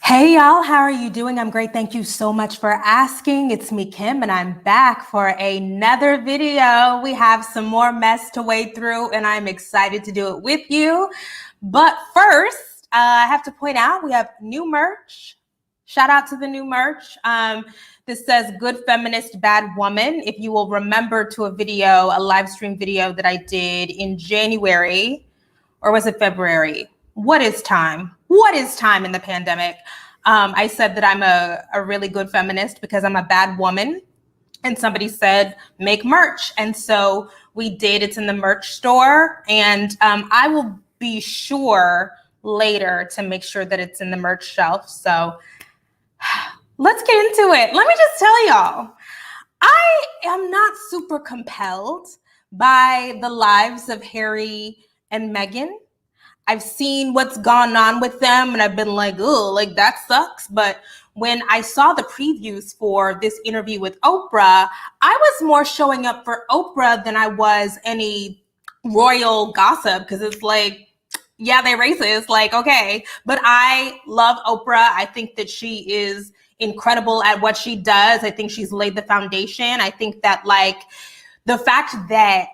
Hey y'all, how are you doing? I'm great. Thank you so much for asking. It's me, Kim, and I'm back for another video. We have some more mess to wade through, and I'm excited to do it with you. But first, I have to point out we have new merch. Shout out to the new merch. This says "Good Feminist, Bad Woman." If you will remember to a live stream video that I did in January, or was it February? What is time? What is time in the pandemic? I said that I'm a really good feminist because I'm a bad woman. And somebody said, make merch. And so we did. It's in the merch store. And I will be sure later to make sure that it's in the merch shelf. So let's get into it. Let me just tell y'all, I am not super compelled by the lives of Harry and Meghan. I've seen what's gone on with them and I've been like, oh, like that sucks. But when I saw the previews for this interview with Oprah, I was more showing up for Oprah than I was any royal gossip, because it's like, yeah, they're racist, like, okay. But I love Oprah. I think that she is incredible at what she does. I think she's laid the foundation. I think that, like, the fact that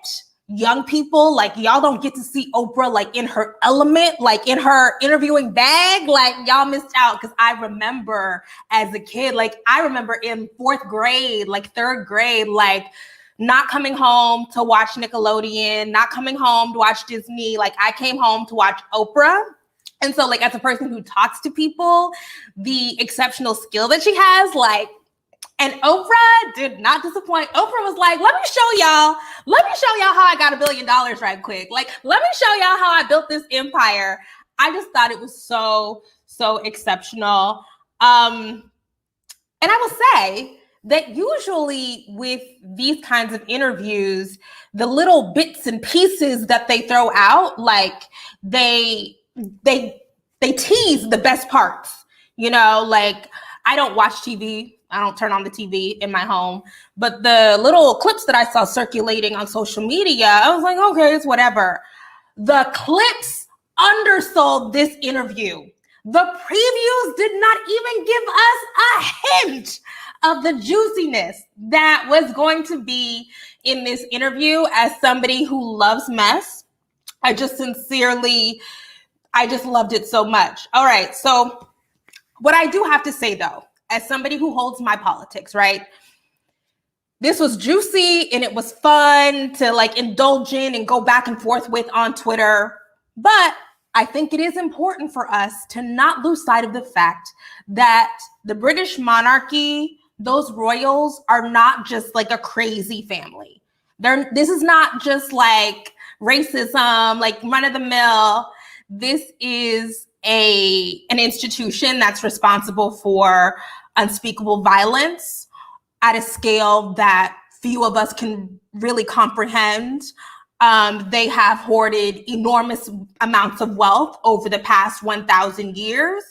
young people, like, y'all don't get to see Oprah like in her element, like in her interviewing bag, like y'all missed out. Because I remember as a kid, like I remember in fourth grade, like third grade, like not coming home to watch Nickelodeon, not coming home to watch Disney. Like I came home to watch Oprah. And so, like, as a person who talks to people, the exceptional skill that she has, like, and Oprah did not disappoint. Oprah was like, let me show y'all how I got $1 billion right quick. Like, let me show y'all how I built this empire. I just thought it was so exceptional. And I will say that usually with these kinds of interviews, the little bits and pieces that they throw out, like they tease the best parts, you know, like I don't watch TV. I don't turn on the TV in my home, but the little clips that I saw circulating on social media, I was like, okay, it's whatever. The clips undersold this interview. The previews did not even give us a hint of the juiciness that was going to be in this interview. As somebody who loves mess, I just loved it so much. All right, so what I do have to say though, as somebody who holds my politics, right? This was juicy and it was fun to like indulge in and go back and forth with on Twitter. But I think it is important for us to not lose sight of the fact that the British monarchy, those royals, are not just like a crazy family. This is not just like racism, like run of the mill. This is an institution that's responsible for unspeakable violence at a scale that few of us can really comprehend. They have hoarded enormous amounts of wealth over the past 1,000 years.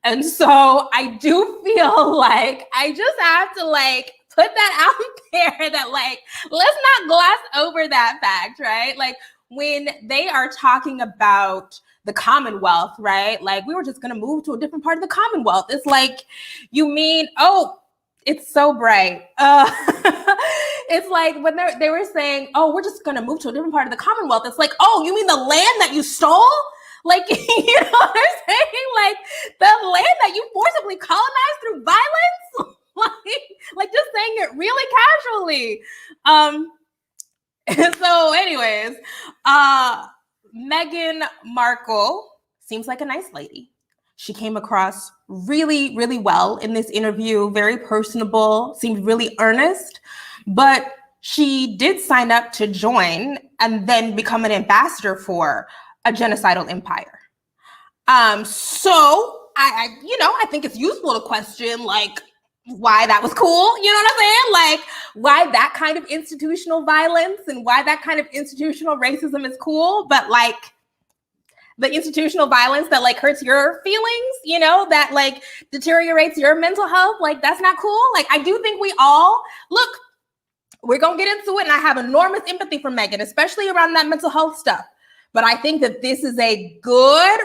And so I do feel like I just have to like put that out there that like, let's not gloss over that fact, right? Like when they are talking about the Commonwealth, right? Like we were just going to move to a different part of the Commonwealth. It's like, you mean, oh, it's so bright. It's like when they were saying, oh, we're just going to move to a different part of the Commonwealth. It's like, oh, you mean the land that you stole? Like, you know what I'm saying? Like the land that you forcibly colonized through violence? like just saying it really casually. So anyways, Meghan Markle seems like a nice lady. She came across really, really well in this interview, very personable, seemed really earnest, but she did sign up to join and then become an ambassador for a genocidal empire. So I think it's useful to question like why that was cool. You know what I'm saying? Like why that kind of institutional violence and why that kind of institutional racism is cool, but like the institutional violence that like hurts your feelings, you know, that like deteriorates your mental health, like that's not cool. Like I do think we all look, we're gonna get into it, and I have enormous empathy for Meghan, especially around that mental health stuff. But I think that this is a good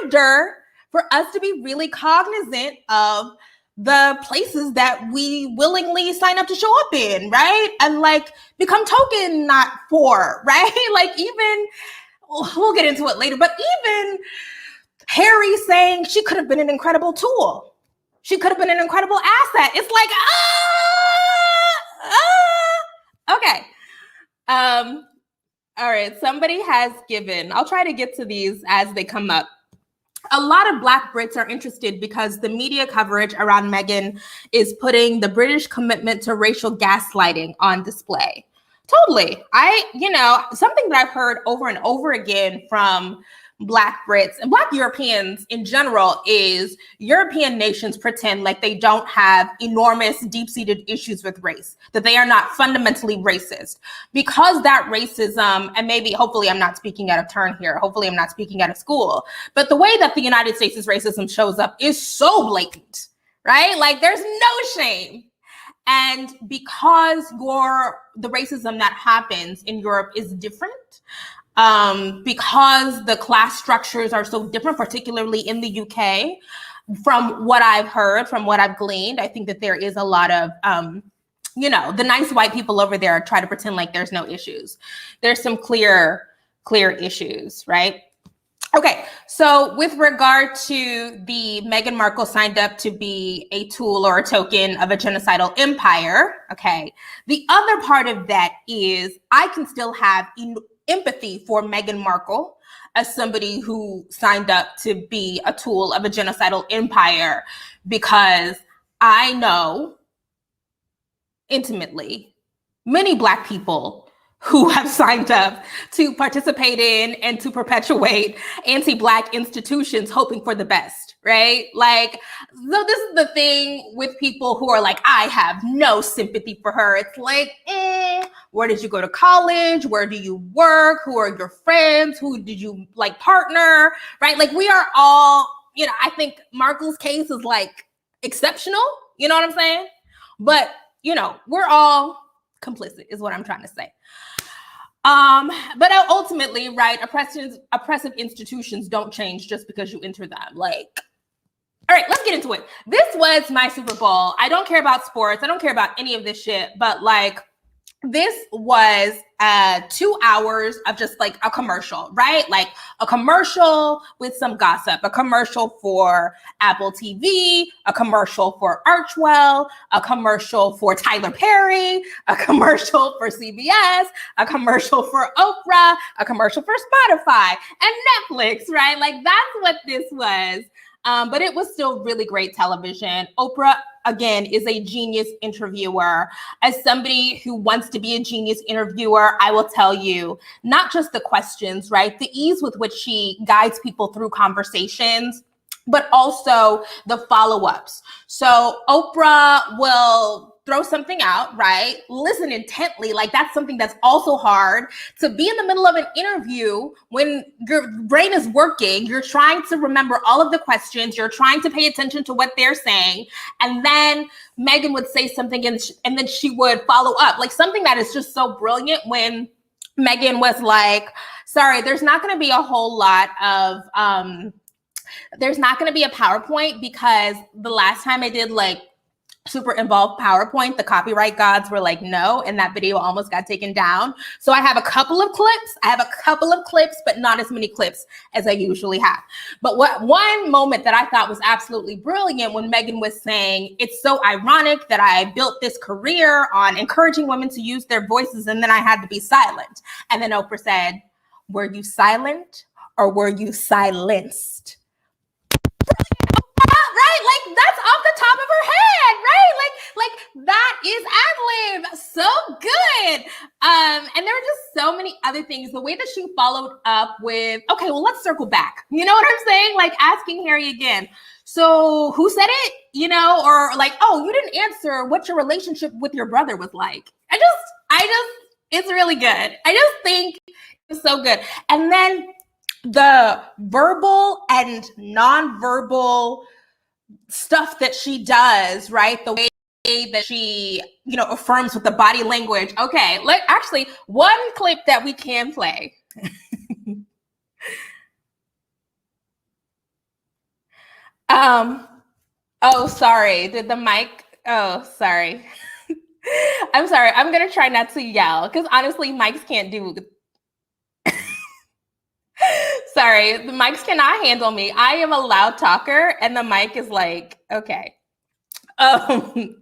reminder for us to be really cognizant of the places that we willingly sign up to show up in, right? And like become token, not for, right? Like even, we'll get into it later, but even Harry saying she could have been an incredible tool. She could have been an incredible asset. It's like, okay. All right, somebody has given, I'll try to get to these as they come up. A lot of Black Brits are interested because the media coverage around Meghan is putting the British commitment to racial gaslighting on display. Totally. Something that I've heard over and over again from Black Brits and Black Europeans in general is European nations pretend like they don't have enormous deep-seated issues with race, that they are not fundamentally racist. Because that racism, and maybe, hopefully I'm not speaking out of turn here, hopefully I'm not speaking out of school, but the way that the United States' racism shows up is so blatant, right? Like there's no shame. And because the racism that happens in Europe is different, because the class structures are so different, particularly in the UK, from what I've heard, from what I've gleaned, I think that there is a lot of, the nice white people over there try to pretend like there's no issues. There's some clear issues, right? Okay, so with regard to the Meghan Markle signed up to be a tool or a token of a genocidal empire, okay, the other part of that is I can still have empathy for Meghan Markle as somebody who signed up to be a tool of a genocidal empire, because I know intimately many Black people who have signed up to participate in and to perpetuate anti-Black institutions hoping for the best, right? Like, so this is the thing with people who are like, I have no sympathy for her. It's like, where did you go to college? Where do you work? Who are your friends? Who did you like partner, right? Like we are all, I think Markle's case is like exceptional, you know what I'm saying? But, we're all complicit is what I'm trying to say. But ultimately, right, oppressive institutions don't change just because you enter them. Like, all right, let's get into it. This was my Super Bowl. I don't care about sports. I don't care about any of this shit, but like, this was 2 hours of just like a commercial, right? Like a commercial with some gossip, a commercial for Apple TV, a commercial for Archwell, a commercial for Tyler Perry, a commercial for CBS, a commercial for Oprah, a commercial for Spotify and Netflix, right? Like that's what this was. But it was still really great television. Oprah, again, is a genius interviewer. As somebody who wants to be a genius interviewer, I will tell you, not just the questions, right? The ease with which she guides people through conversations, but also the follow-ups. So Oprah will throw something out, right? Listen intently. Like that's something that's also hard to be in the middle of an interview when your brain is working. You're trying to remember all of the questions. You're trying to pay attention to what they're saying. And then Meghan would say something and then she would follow up. Like something that is just so brilliant when Meghan was like, sorry, there's not going to be a whole lot of, there's not going to be a PowerPoint because the last time I did like super involved PowerPoint, the copyright gods were like, no, and that video almost got taken down. So I have a couple of clips, but not as many clips as I usually have. But one moment that I thought was absolutely brilliant when Meghan was saying, it's so ironic that I built this career on encouraging women to use their voices and then I had to be silent. And then Oprah said, were you silent or were you silenced? Right? Like that's off the top of her head, right? Like that is ad-lib. So good. And there were just so many other things. The way that she followed up with, okay, well, let's circle back. You know what I'm saying? Like asking Harry again. So who said it? Or like, oh, you didn't answer what your relationship with your brother was like. I just, it's really good. I just think it's so good. And then the verbal and nonverbal stuff that she does, right? The way that she, affirms with the body language. Okay, actually, one clip that we can play. Um, oh, sorry. Did the mic? Oh, sorry. I'm sorry. I'm going to try not to yell because honestly, mics can't do. Sorry, the mics cannot handle me. I am a loud talker and the mic is like, okay. Um,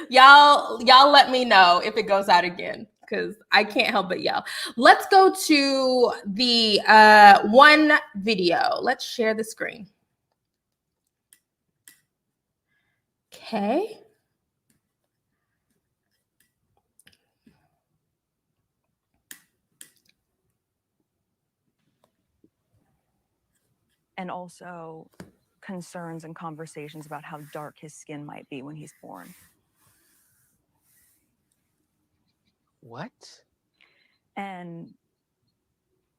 y'all let me know if it goes out again because I can't help but yell. Let's go to the one video. Let's share the screen. Okay. And also concerns and conversations about how dark his skin might be when he's born. What? And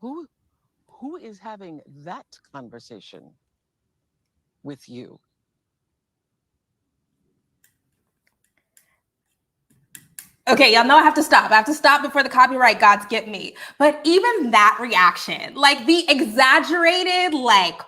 Who is having that conversation with you? Okay, y'all know I have to stop. I have to stop before the copyright gods get me. But even that reaction, like the exaggerated, like,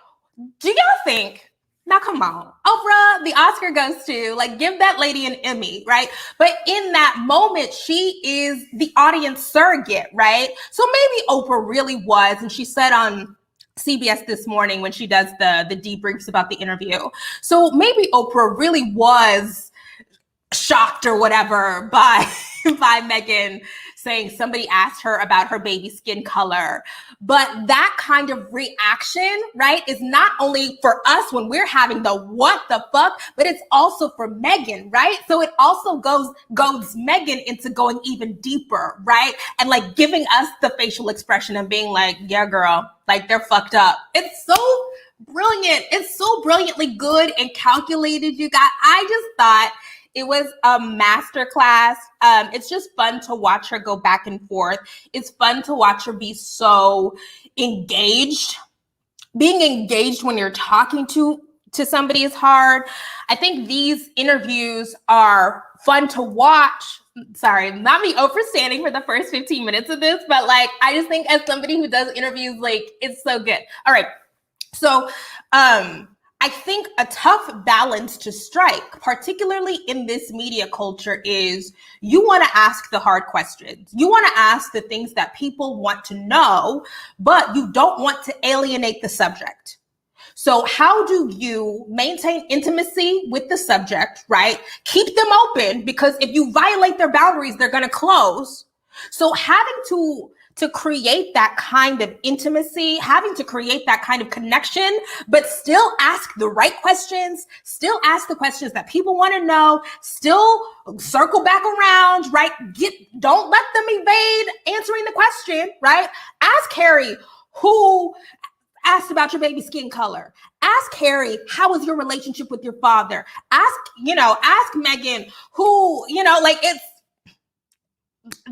do y'all think? Now, come on. Oprah, the Oscar goes to, like, give that lady an Emmy, right? But in that moment, she is the audience surrogate, right? So maybe Oprah really was, and she said on CBS this morning when she does the debriefs about the interview. So maybe Oprah really was shocked or whatever by Meghan saying somebody asked her about her baby skin color. But that kind of reaction, right, is not only for us when we're having the what the fuck, but it's also for Meghan, right? So it also goes Meghan into going even deeper, right? And like giving us the facial expression and being like, yeah, girl, like they're fucked up. It's so brilliant. It's so brilliantly good and calculated, you guys. I just thought it was a masterclass. It's just fun to watch her go back and forth. It's fun to watch her be so engaged. Being engaged when you're talking to somebody is hard. I think these interviews are fun to watch. Sorry, not me overstanding for the first 15 minutes of this, but like, I just think as somebody who does interviews, like, it's so good. All right. So, I think a tough balance to strike, particularly in this media culture, is you want to ask the hard questions. You want to ask the things that people want to know, but you don't want to alienate the subject. So how do you maintain intimacy with the subject, right? Keep them open, because if you violate their boundaries, they're going to close. So having to create that kind of intimacy, having to create that kind of connection, but still ask the right questions, still ask the questions that people want to know, still circle back around, right? Don't let them evade answering the question, right? Ask Harry, who asked about your baby skin color. Ask Harry, how was your relationship with your father? Ask Meghan, who, like, it's,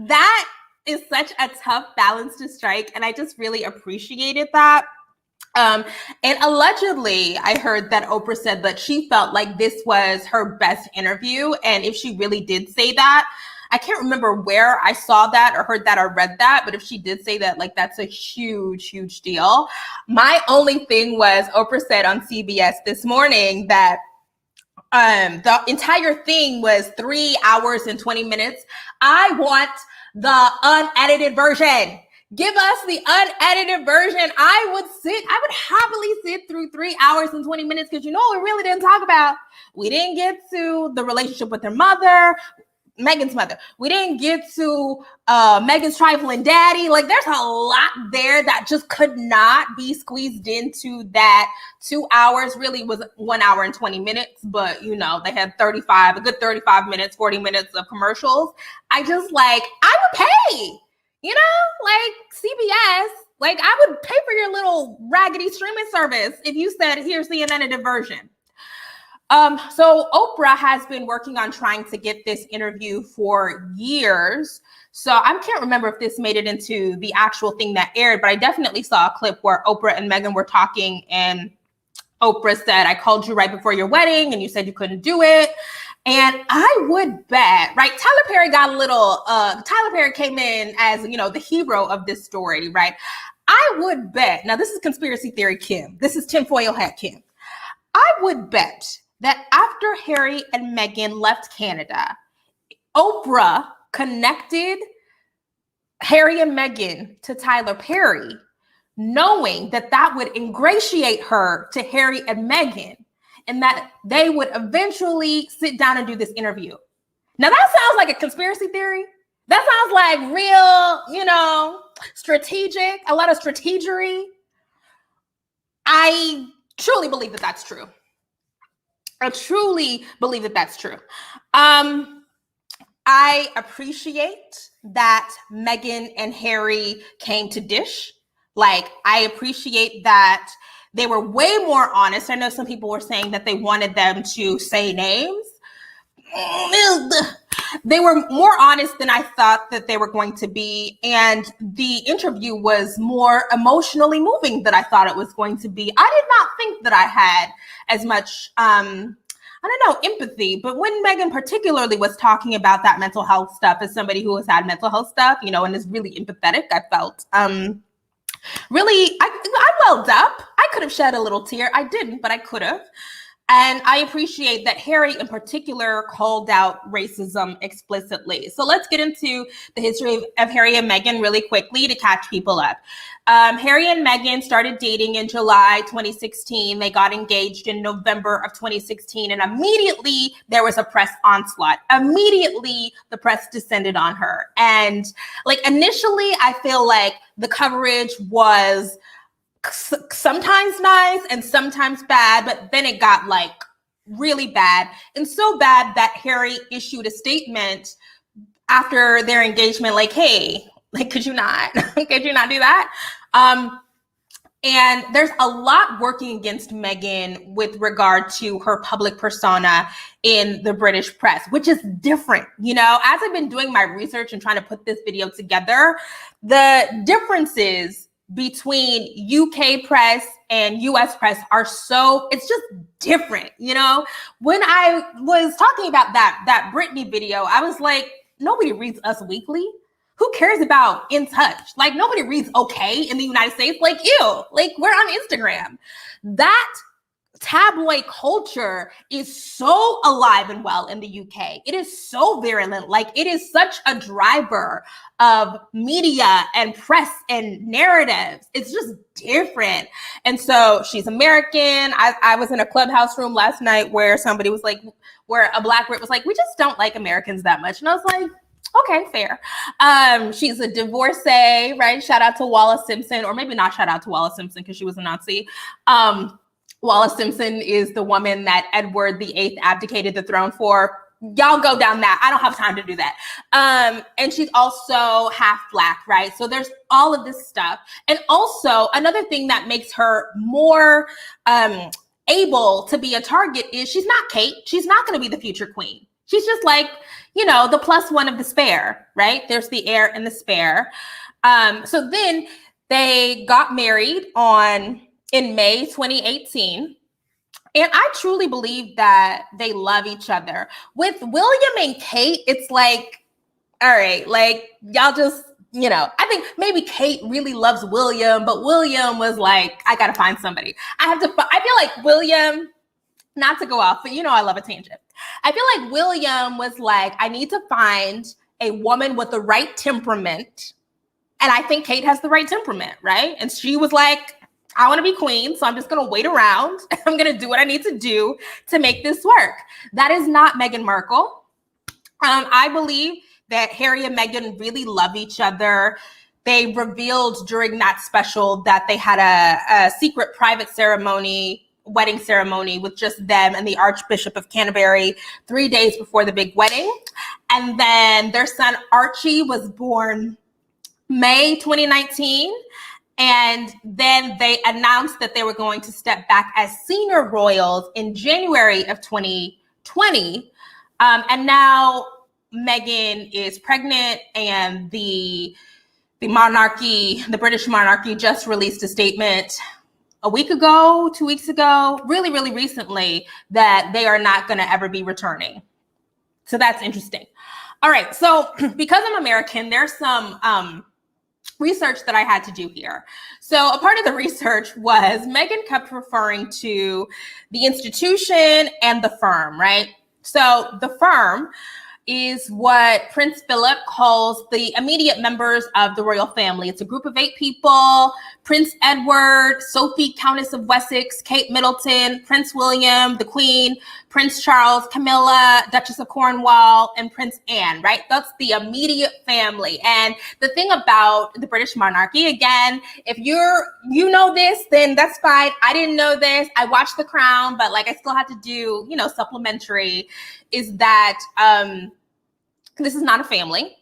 that is such a tough balance to strike. And I just really appreciated that. And allegedly, I heard that Oprah said that she felt like this was her best interview. And if she really did say that, I can't remember where I saw that or heard that or read that, but if she did say that, like, that's a huge, huge deal. My only thing was Oprah said on CBS this morning that the entire thing was 3 hours and 20 minutes. I want the unedited version. Give us the unedited version. I would happily sit through 3 hours and 20 minutes, because we really didn't talk about. We didn't get to the relationship with her mother, Meghan's mother. We didn't get to Meghan's trifling daddy. Like, there's a lot there that just could not be squeezed into that 2 hours. Really was 1 hour and 20 minutes, but they had a good 35 minutes, 40 minutes of commercials. I would pay, like CBS, like I would pay for your little raggedy streaming service if you said, here's the unedited version. So Oprah has been working on trying to get this interview for years. So I can't remember if this made it into the actual thing that aired, but I definitely saw a clip where Oprah and Meghan were talking, and Oprah said, I called you right before your wedding and you said you couldn't do it. And I would bet, right? Tyler Perry got a little, Tyler Perry came in as, the hero of this story, right? I would bet, now this is conspiracy theory Kim. This is tinfoil hat Kim. I would bet that after Harry and Meghan left Canada, Oprah connected Harry and Meghan to Tyler Perry, knowing that that would ingratiate her to Harry and Meghan, and that they would eventually sit down and do this interview. Now that sounds like a conspiracy theory. That sounds like real, strategic, a lot of strategery. I truly believe that that's true. I truly believe that that's true. I appreciate that Meghan and Harry came to dish. Like, I appreciate that they were way more honest. I know some people were saying that they wanted them to say names. They were more honest than I thought that they were going to be. And the interview was more emotionally moving than I thought it was going to be. I did not think that I had as much, empathy. But when Meghan particularly was talking about that mental health stuff, as somebody who has had mental health stuff, and is really empathetic, I felt really, I welled up. I could have shed a little tear. I didn't, but I could have. And I appreciate that Harry in particular called out racism explicitly. So let's get into the history of Harry and Meghan really quickly to catch people up. Harry and Meghan started dating in July 2016. They got engaged in November of 2016. And immediately there was a press onslaught. Immediately the press descended on her. And initially, I feel like the coverage was sometimes nice and sometimes bad, but then it got really bad, and so bad that Harry issued a statement after their engagement, hey, could you not do that? And there's a lot working against Meghan with regard to her public persona in the British press, which is different. As I've been doing my research and trying to put this video together, the differences between UK press and US press it's just different. When I was talking about that Britney video, I was like, nobody reads Us Weekly. Who cares about In Touch? Nobody reads Okay in the United States. Ew, we're on Instagram. That tabloid culture is so alive and well in the UK. It is so virulent. It is such a driver of media and press and narratives. It's just different. And so she's American. I was in a Clubhouse room last night where somebody was where a Black Brit was we just don't like Americans that much. And I was like, okay, fair. She's a divorcee, right? Shout out to Wallace Simpson, or maybe not shout out to Wallace Simpson because she was a Nazi. Wallace Simpson is the woman that Edward VIII abdicated the throne for. Y'all go down that. I don't have time to do that. And she's also half Black, right? So there's all of this stuff. And also another thing that makes her more able to be a target is she's not Kate. She's not going to be the future queen. She's just the plus one of the spare, right? There's the heir and the spare. So then they got married in May 2018. And I truly believe that they love each other. With William and Kate, it's all right, y'all just, I think maybe Kate really loves William, but William was I got to find somebody. I feel like William, not to go off, but I love a tangent. I feel like William was I need to find a woman with the right temperament. And I think Kate has the right temperament, right? And she was I want to be queen, so I'm just going to wait around. I'm going to do what I need to do to make this work. That is not Meghan Markle. I believe that Harry and Meghan really love each other. They revealed during that special that they had a secret private wedding ceremony with just them and the Archbishop of Canterbury 3 days before the big wedding. And then their son Archie was born May 2019. And then they announced that they were going to step back as senior royals in January of 2020. And now Meghan is pregnant, and the monarchy, the British monarchy, just released a statement a week ago, 2 weeks ago, really, really recently, that they are not going to ever be returning. So that's interesting. All right. So because I'm American, there's some research that I had to do here. So a part of the research was Meghan kept referring to the institution and the firm, right? So the firm is what Prince Philip calls the immediate members of the royal family. It's a group of 8 people: Prince Edward, Sophie, Countess of Wessex, Kate Middleton, Prince William, the Queen, Prince Charles, Camilla, Duchess of Cornwall, and Prince Anne, right? That's the immediate family. And the thing about the British monarchy, again, if you know this, then that's fine. I didn't know this. I watched The Crown, but like I still had to do, supplementary, is that this is not a family.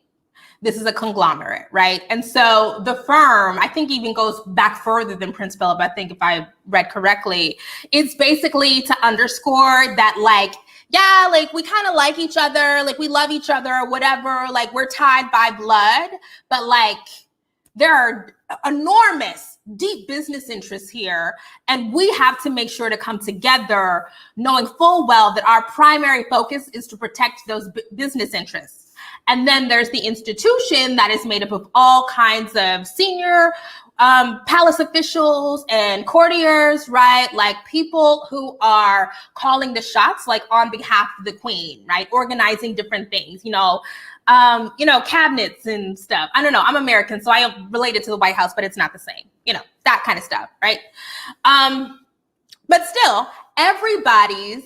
This is a conglomerate, right? And so the firm, I think, even goes back further than Prince Philip, I think, if I read correctly. It's basically to underscore that, like, yeah, like, we kind of like each other, like, we love each other or whatever, like, we're tied by blood, but like, there are enormous, deep business interests here, and we have to make sure to come together knowing full well that our primary focus is to protect those business interests. And then there's the institution that is made up of all kinds of senior palace officials and courtiers, right? Like people who are calling the shots, like on behalf of the queen, right? Organizing different things, cabinets and stuff. I don't know. I'm American, so I am related to the White House, but it's not the same, that kind of stuff, right? But still, everybody's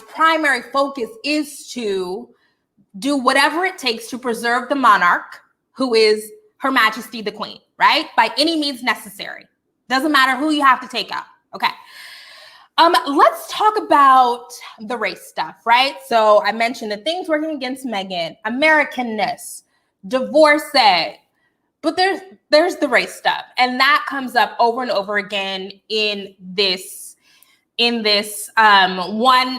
primary focus is to do whatever it takes to preserve the monarch, who is Her Majesty the Queen, right? By any means necessary. Doesn't matter who you have to take out. Okay. Let's talk about the race stuff, right? So I mentioned the things working against Meghan, Americanness, divorcee, but there's the race stuff. And that comes up over and over again in this 1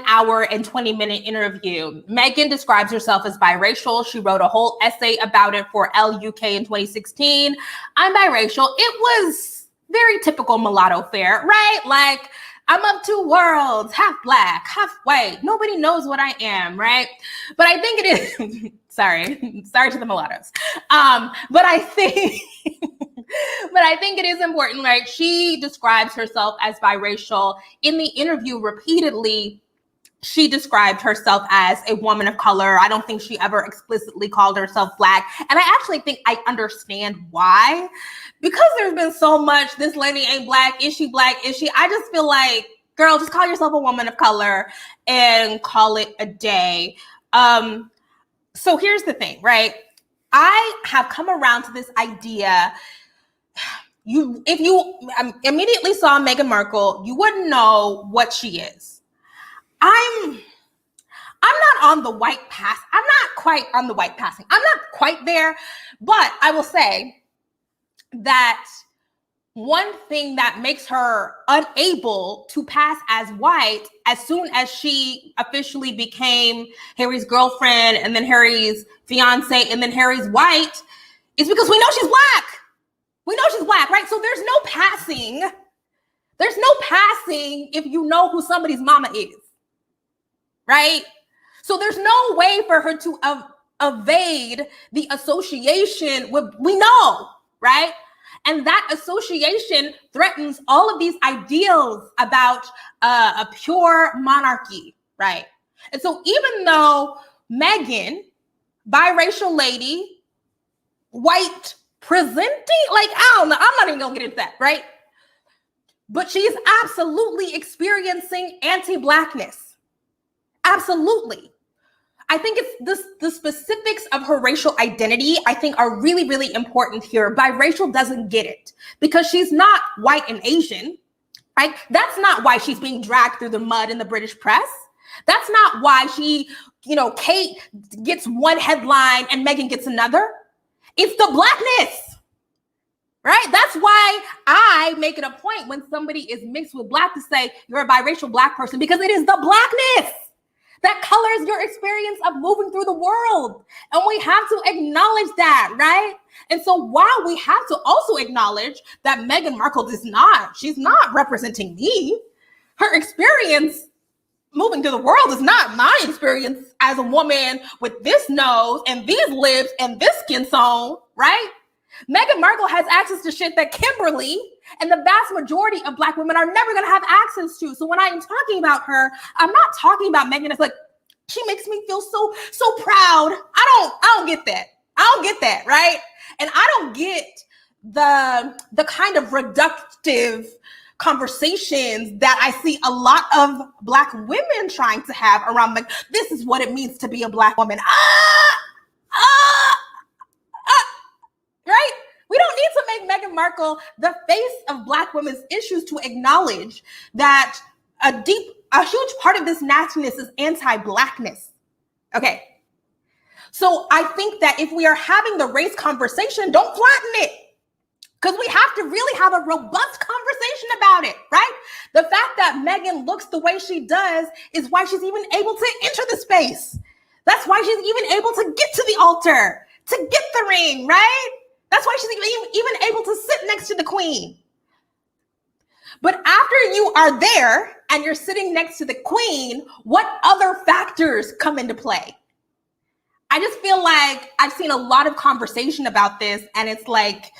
hour and 20-minute interview. Meghan describes herself as biracial. She wrote a whole essay about it for LUK in 2016. I'm biracial. It was very typical mulatto fare, right? Like, I'm of 2 worlds, half black, half white. Nobody knows what I am, right? But I think it is, sorry to the mulattoes. But I think it is important, right? She describes herself as biracial. In the interview, repeatedly, she described herself as a woman of color. I don't think she ever explicitly called herself black. And I actually think I understand why. Because there's been so much, this lady ain't black, is she black, is she? I just feel like, girl, just call yourself a woman of color and call it a day. So here's the thing, right? I have come around to this idea. If you immediately saw Meghan Markle, you wouldn't know what she is. I'm not on the white pass. I'm not quite on the white passing. I'm not quite there, but I will say that one thing that makes her unable to pass as white as soon as she officially became Harry's girlfriend and then Harry's fiance and then Harry's white is because we know she's black. We know she's black, right? So there's no passing. There's no passing if you know who somebody's mama is, right? So there's no way for her to evade the association with, we know, right? And that association threatens all of these ideals about a pure monarchy, right? And so even though Meghan, biracial lady, white presenting, like, I don't know, I'm not even gonna get into that, right? But she's absolutely experiencing anti-blackness. Absolutely. I think it's the specifics of her racial identity, I think, are really, really important here. Biracial doesn't get it because she's not white and Asian, right? That's not why she's being dragged through the mud in the British press. That's not why she, Kate gets one headline and Meghan gets another. It's the blackness, right? That's why I make it a point when somebody is mixed with black to say you're a biracial black person, because it is the blackness that colors your experience of moving through the world. And we have to acknowledge that, right? And so while we have to also acknowledge that Meghan Markle she's not representing me. Her experience moving through the world is not my experience as a woman with this nose and these lips and this skin tone, right? Meghan Markle has access to shit that Kimberly and the vast majority of Black women are never going to have access to. So when I'm talking about her, I'm not talking about Meghan as like, she makes me feel so proud. I don't get that. I don't get that, right? And I don't get the kind of reductive conversations that I see a lot of Black women trying to have around, like, this is what it means to be a Black woman. Right? We don't need to make Meghan Markle the face of Black women's issues to acknowledge that a huge part of this nastiness is anti-Blackness. Okay. So I think that if we are having the race conversation, don't flatten it. Because we have to really have a robust conversation about it, right? The fact that Meghan looks the way she does is why she's even able to enter the space. That's why she's even able to get to the altar, to get the ring, right? That's why she's even able to sit next to the queen. But after you are there and you're sitting next to the queen, what other factors come into play? I just feel like I've seen a lot of conversation about this, and it's like,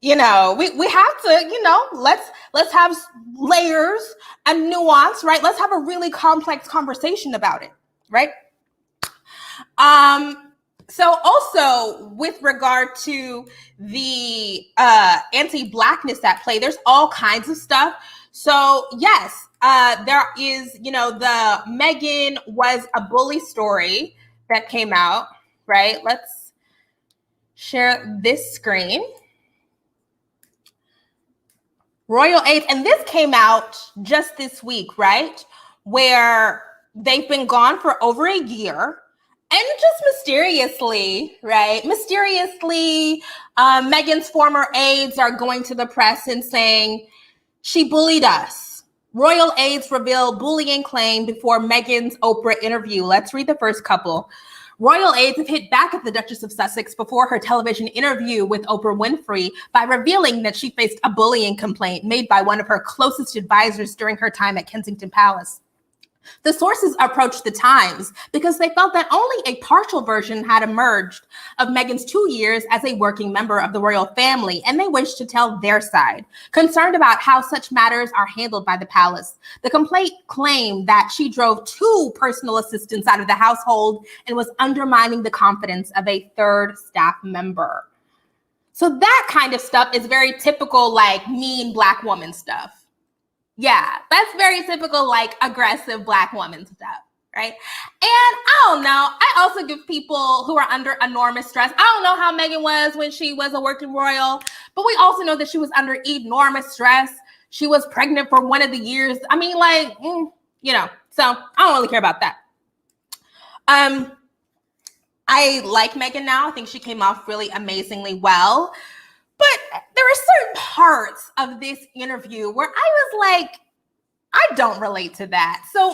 you know, we have to, you know, let's have layers and nuance, right? Let's have a really complex conversation about it, right? So also with regard to the anti-Blackness at play, there's all kinds of stuff. So yes, there is, you know, the Meghan was a bully story that came out, right? Let's share this screen. Royal Aids, and this came out just this week, right? Where they've been gone for over a year. And just mysteriously, right? Mysteriously, Meghan's former aides are going to the press and saying, she bullied us. Royal aides reveal bullying claim before Meghan's Oprah interview. Let's read the first couple. Royal aides have hit back at the Duchess of Sussex before her television interview with Oprah Winfrey by revealing that she faced a bullying complaint made by one of her closest advisors during her time at Kensington Palace. The sources approached the Times because they felt that only a partial version had emerged of Meghan's 2 years as a working member of the royal family, and they wished to tell their side. Concerned about how such matters are handled by the palace, the complaint claimed that she drove 2 personal assistants out of the household and was undermining the confidence of a third staff member. So that kind of stuff is very typical, like mean Black woman stuff. Yeah, that's very typical, like aggressive Black woman stuff, right? And I don't know. I also give people who are under enormous stress. I don't know how Meghan was when she was a working royal, but we also know that she was under enormous stress. She was pregnant for one of the years. I mean, like, you know, so I don't really care about that. I like Meghan now. I think she came off really amazingly well. But there are certain parts of this interview where I was like, I don't relate to that. So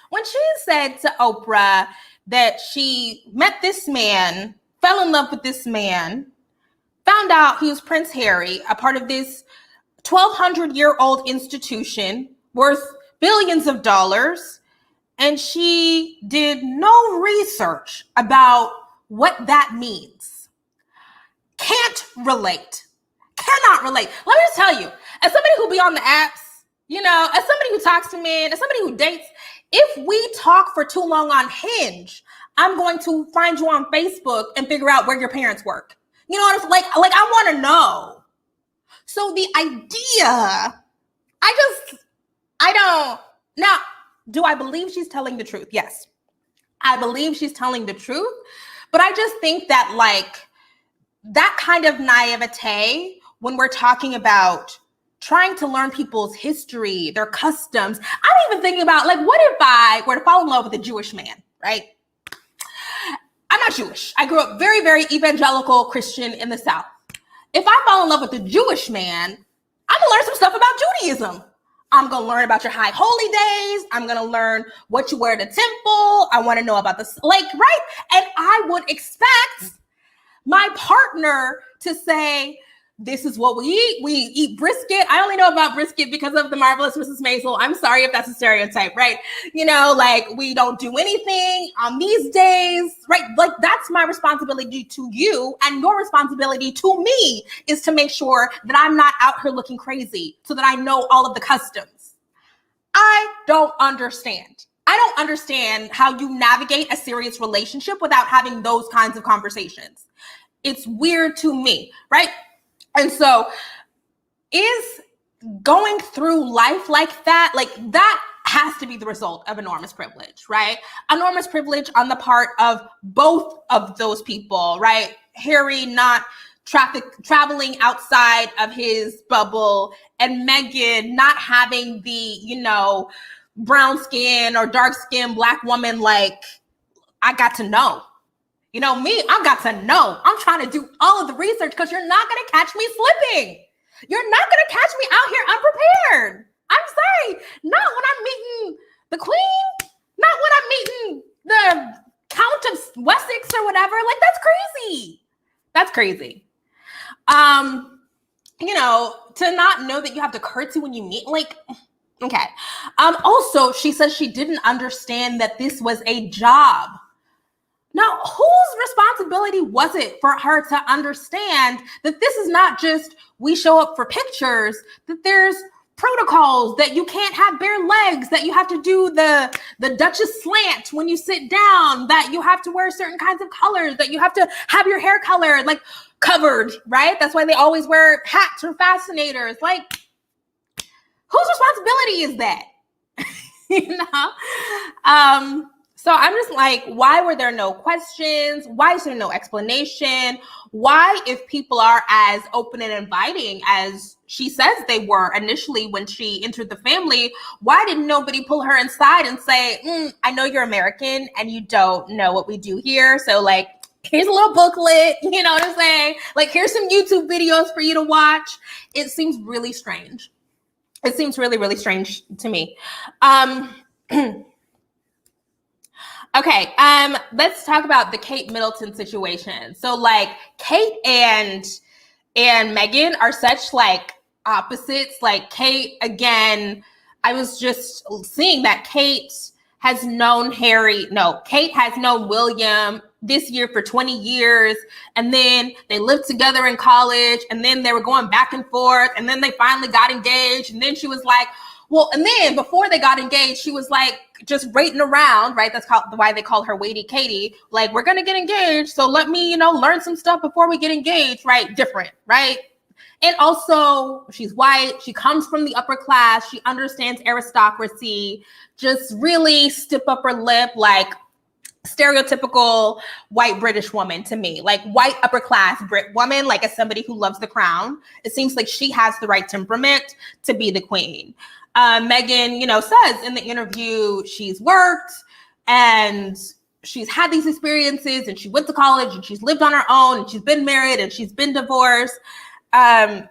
when she said to Oprah that she met this man, fell in love with this man, found out he was Prince Harry, a part of this 1,200-year-old institution worth billions of dollars, and she did no research about what that means. Can't relate. Cannot relate. Let me just tell you, as somebody who be on the apps, you know, as somebody who talks to men, as somebody who dates, if we talk for too long on Hinge, I'm going to find you on Facebook and figure out where your parents work. You know what I'm like I want to know. So the idea, I don't. Now, do I believe she's telling the truth? Yes. I believe she's telling the truth, but I just think that like that kind of naivete when we're talking about trying to learn people's history, their customs. I'm even thinking about, like, what if I were to fall in love with a Jewish man, right? I'm not Jewish. I grew up very, very evangelical Christian in the South. If I fall in love with a Jewish man, I'm gonna learn some stuff about Judaism. I'm gonna learn about your high holy days. I'm gonna learn what you wear at the temple. I wanna know about the, like, right? And I would expect my partner to say, this is what we eat. We eat brisket. I only know about brisket because of The Marvelous Mrs. Maisel. I'm sorry if that's a stereotype, right? You know, like we don't do anything on these days, right? Like that's my responsibility to you, and your responsibility to me is to make sure that I'm not out here looking crazy so that I know all of the customs. I don't understand. I don't understand how you navigate a serious relationship without having those kinds of conversations. It's weird to me, right? And so is going through life like that has to be the result of enormous privilege, right? Enormous privilege on the part of both of those people, right? Harry not traveling outside of his bubble, and Meghan not having the, you know, brown skin or dark skin Black woman, like, I got to know. You know me, I got to know. I'm trying to do all of the research because you're not going to catch me slipping. You're not going to catch me out here unprepared. I'm sorry. Not when I'm meeting the Queen. Not when I'm meeting the Count of Wessex or whatever. Like, that's crazy. That's crazy. You know, to not know that you have to curtsy when you meet, like, okay. Also, she says she didn't understand that this was a job. Now, whose responsibility was it for her to understand that this is not just we show up for pictures, that there's protocols, that you can't have bare legs, that you have to do the Duchess slant when you sit down, that you have to wear certain kinds of colors, that you have to have your hair colored, like covered, right? That's why they always wear hats or fascinators. Like, whose responsibility is that? You know? So I'm just like, why were there no questions? Why is there no explanation? Why, if people are as open and inviting as she says they were initially when she entered the family, why didn't nobody pull her inside and say, I know you're American and you don't know what we do here. So like, here's a little booklet, you know what I'm saying? Like, here's some YouTube videos for you to watch. It seems really strange. It seems really, really strange to me. Okay, let's talk about the Kate Middleton situation. So like Kate and Meghan are such like opposites. Like Kate, again, I was just seeing that Kate has known Kate has known William this year for 20 years. And then they lived together in college, and then they were going back and forth, and then they finally got engaged. And then she was like, well, and then before they got engaged, she was like just waiting around, right? That's why they call her Waity Katie. Like, we're going to get engaged, so let me, learn some stuff before we get engaged, right? Different, right? And also, she's white. She comes from the upper class. She understands aristocracy. Just really stiff upper lip, like stereotypical white British woman to me, like white upper class Brit woman, like as somebody who loves the crown. It seems like she has the right temperament to be the queen. Meghan, says in the interview she's worked and she's had these experiences, and she went to college, and she's lived on her own, and she's been married, and she's been divorced.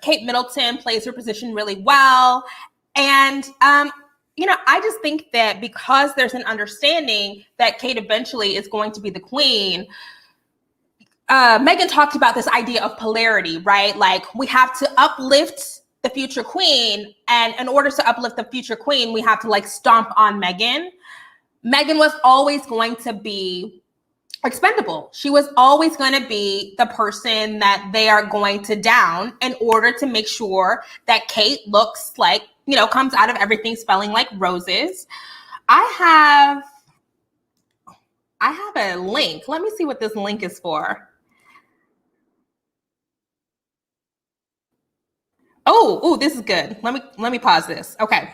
Kate Middleton plays her position really well. And, I just think that because there's an understanding that Kate eventually is going to be the queen, Meghan talked about this idea of polarity, right? Like, we have to uplift the future queen, and in order to uplift the future queen, we have to like stomp on Meghan. Meghan was always going to be expendable. She was always going to be the person that they are going to down in order to make sure that Kate looks like, comes out of everything smelling like roses. I have a link. Let me see what this link is for. Oh, this is good. Let me pause this. Okay.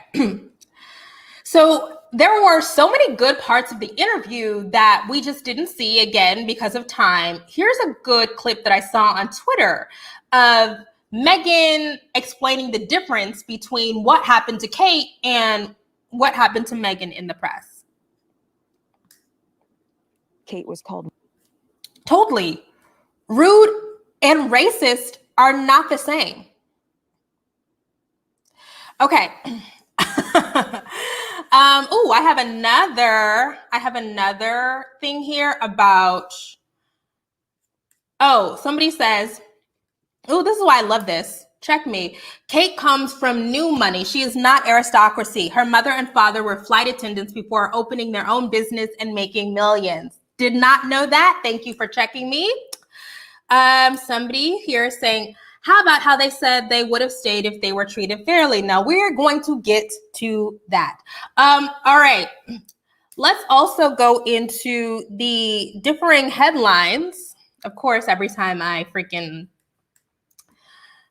So there were so many good parts of the interview that we just didn't see, again because of time. Here's a good clip that I saw on Twitter of Meghan explaining the difference between what happened to Kate and what happened to Meghan in the press. Kate was called totally rude and racist are not the same. Okay. I have another thing here about, somebody says, Oh, this is why I love this. Check me. Kate comes from new money. She is not aristocracy. Her mother and father were flight attendants before opening their own business and making millions. Did not know that. Thank you for checking me. Somebody here is saying, how about how they said they would have stayed if they were treated fairly? Now we're going to get to that. All right. Let's also go into the differing headlines. Of course, every time I freaking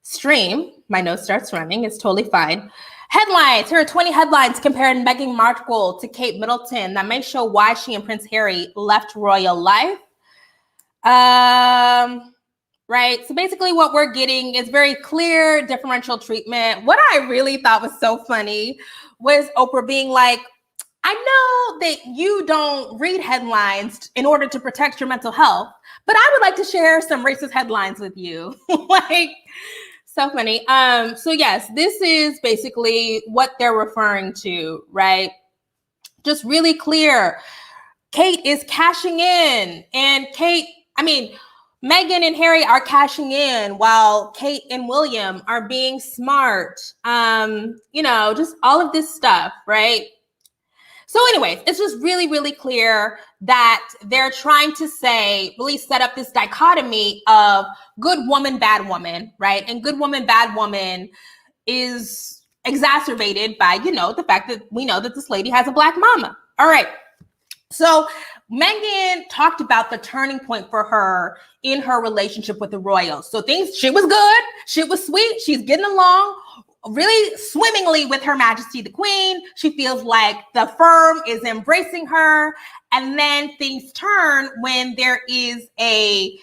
stream, my nose starts running. It's totally fine. Headlines. Here are 20 headlines comparing Meghan Markle to Kate Middleton that may show why she and Prince Harry left royal life. Right. So basically what we're getting is very clear differential treatment. What I really thought was so funny was Oprah being like, I know that you don't read headlines in order to protect your mental health, but I would like to share some racist headlines with you. Like, so funny. So yes, this is basically what they're referring to, right? Just really clear. Kate is cashing in, and Meghan and Harry are cashing in while Kate and William are being smart. Just all of this stuff, right? So anyways, it's just really, really clear that they're trying to really set up this dichotomy of good woman, bad woman, right? And good woman, bad woman is exacerbated by, the fact that we know that this lady has a Black mama. All right. So Meghan talked about the turning point for her in her relationship with the royals. So she was good. She was sweet. She's getting along really swimmingly with Her Majesty the Queen. She feels like the firm is embracing her. And then things turn when there is a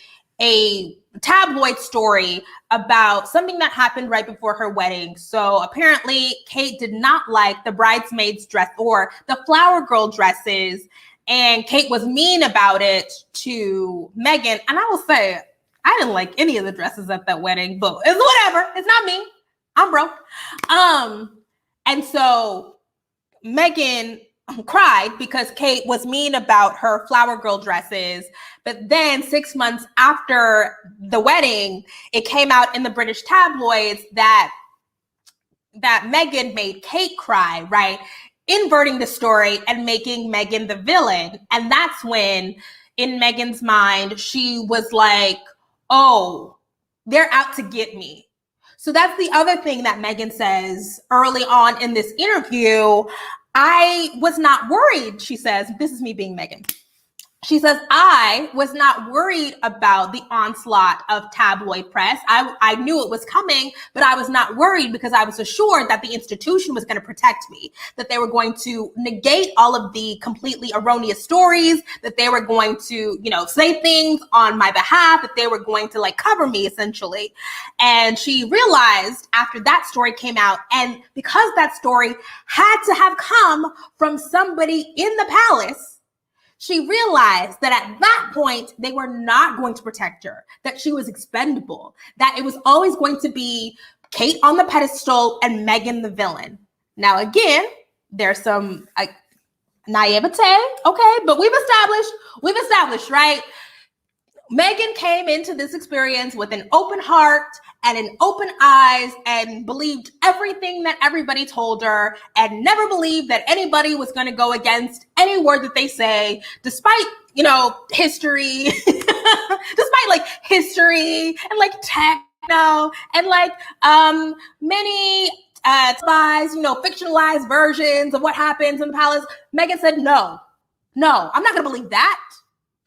tabloid story about something that happened right before her wedding. So apparently Kate did not like the bridesmaids' dress or the flower girl dresses. And Kate was mean about it to Meghan. And I will say, I didn't like any of the dresses at that wedding, but it's whatever. It's not me. I'm broke. And so Meghan cried because Kate was mean about her flower girl dresses. But then 6 months after the wedding, it came out in the British tabloids that Meghan made Kate cry, right? Inverting the story and making Meghan the villain. And that's when, in Meghan's mind, she was like, oh, they're out to get me. So that's the other thing that Meghan says early on in this interview. I was not worried, she says. This is me being Meghan. She says, I was not worried about the onslaught of tabloid press. I knew it was coming, but I was not worried because I was assured that the institution was going to protect me, that they were going to negate all of the completely erroneous stories, that they were going to, say things on my behalf, that they were going to cover me essentially. And she realized after that story came out, and because that story had to have come from somebody in the palace, she realized that at that point, they were not going to protect her, that she was expendable, that it was always going to be Kate on the pedestal and Meghan the villain. Now, again, there's some naivete, okay, but we've established, right? Meghan came into this experience with an open heart and an open eyes and believed everything that everybody told her and never believed that anybody was going to go against any word that they say, despite, history, despite history and techno and many spies, fictionalized versions of what happens in the palace. Meghan said, no, I'm not going to believe that.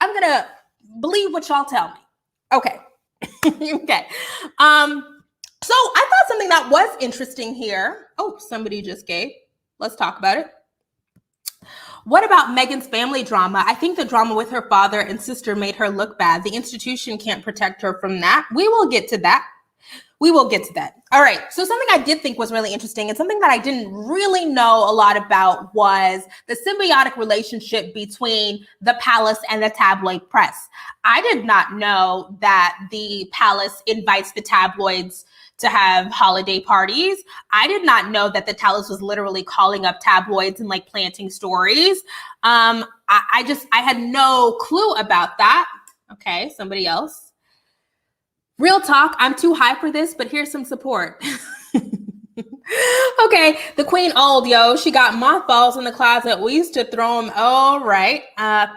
I'm going to believe what y'all tell me. Okay. Okay. So I thought something that was interesting here. Oh, somebody just gave. Let's talk about it. What about Meghan's family drama? I think the drama with her father and sister made her look bad. The institution can't protect her from that. We will get to that. All right. So something I did think was really interesting and something that I didn't really know a lot about was the symbiotic relationship between the palace and the tabloid press. I did not know that the palace invites the tabloids to have holiday parties. I did not know that the palace was literally calling up tabloids and planting stories. I had no clue about that. Okay. Somebody else. Real talk, I'm too high for this, but here's some support. Okay, the queen old, yo. She got mothballs in the closet. We used to throw them. All right.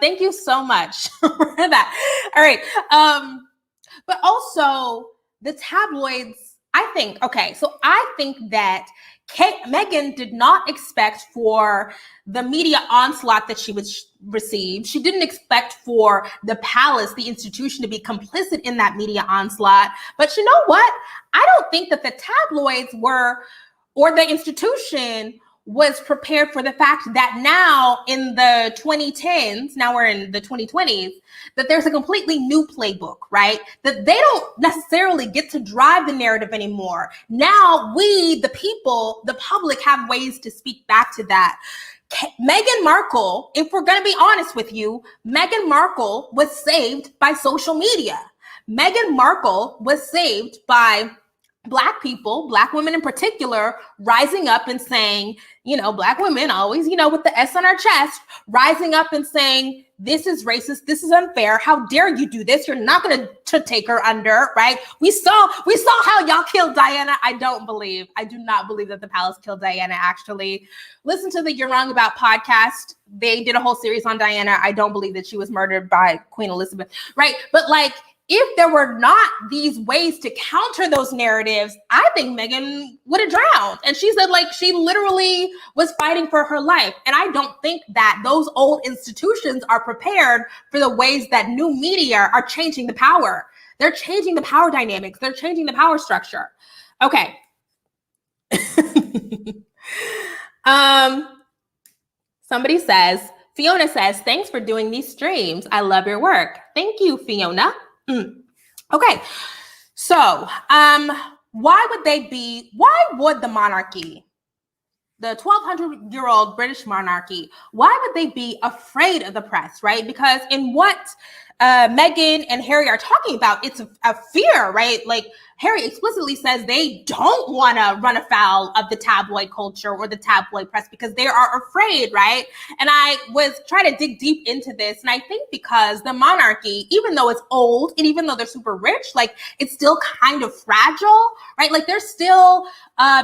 Thank you so much for that. All right. But also the tabloids, I think that Meghan did not expect for the media onslaught that she would receive. She didn't expect for the palace, the institution, to be complicit in that media onslaught. But you know what? I don't think that the tabloids were, or the institution was prepared for the fact that now in the 2010s, now we're in the 2020s, that there's a completely new playbook, right? That they don't necessarily get to drive the narrative anymore. Now we, the people, the public, have ways to speak back to that. Meghan Markle, if we're going to be honest with you, Meghan Markle was saved by social media. Meghan Markle was saved by Black people, Black women in particular, rising up and saying, Black women always, with the S on our chest, rising up and saying, this is racist, this is unfair, how dare you do this? You're not going to take her under, right? We saw how y'all killed Diana. I do not believe that the palace killed Diana, actually. Listen to the You're Wrong About podcast. They did a whole series on Diana. I don't believe that she was murdered by Queen Elizabeth, right? But if there were not these ways to counter those narratives, I think Meghan would have drowned. And she said, she literally was fighting for her life. And I don't think that those old institutions are prepared for the ways that new media are changing the power. They're changing the power dynamics. They're changing the power structure. Okay. Fiona says, thanks for doing these streams. I love your work. Thank you, Fiona. Okay, so why would the monarchy, the 1,200-year-old British monarchy, why would they be afraid of the press, right? Because in what Meghan and Harry are talking about, it's a fear, right? Harry explicitly says they don't want to run afoul of the tabloid culture or the tabloid press because they are afraid, right? And I was trying to dig deep into this. And I think because the monarchy, even though it's old and even though they're super rich, it's still kind of fragile, right? They're still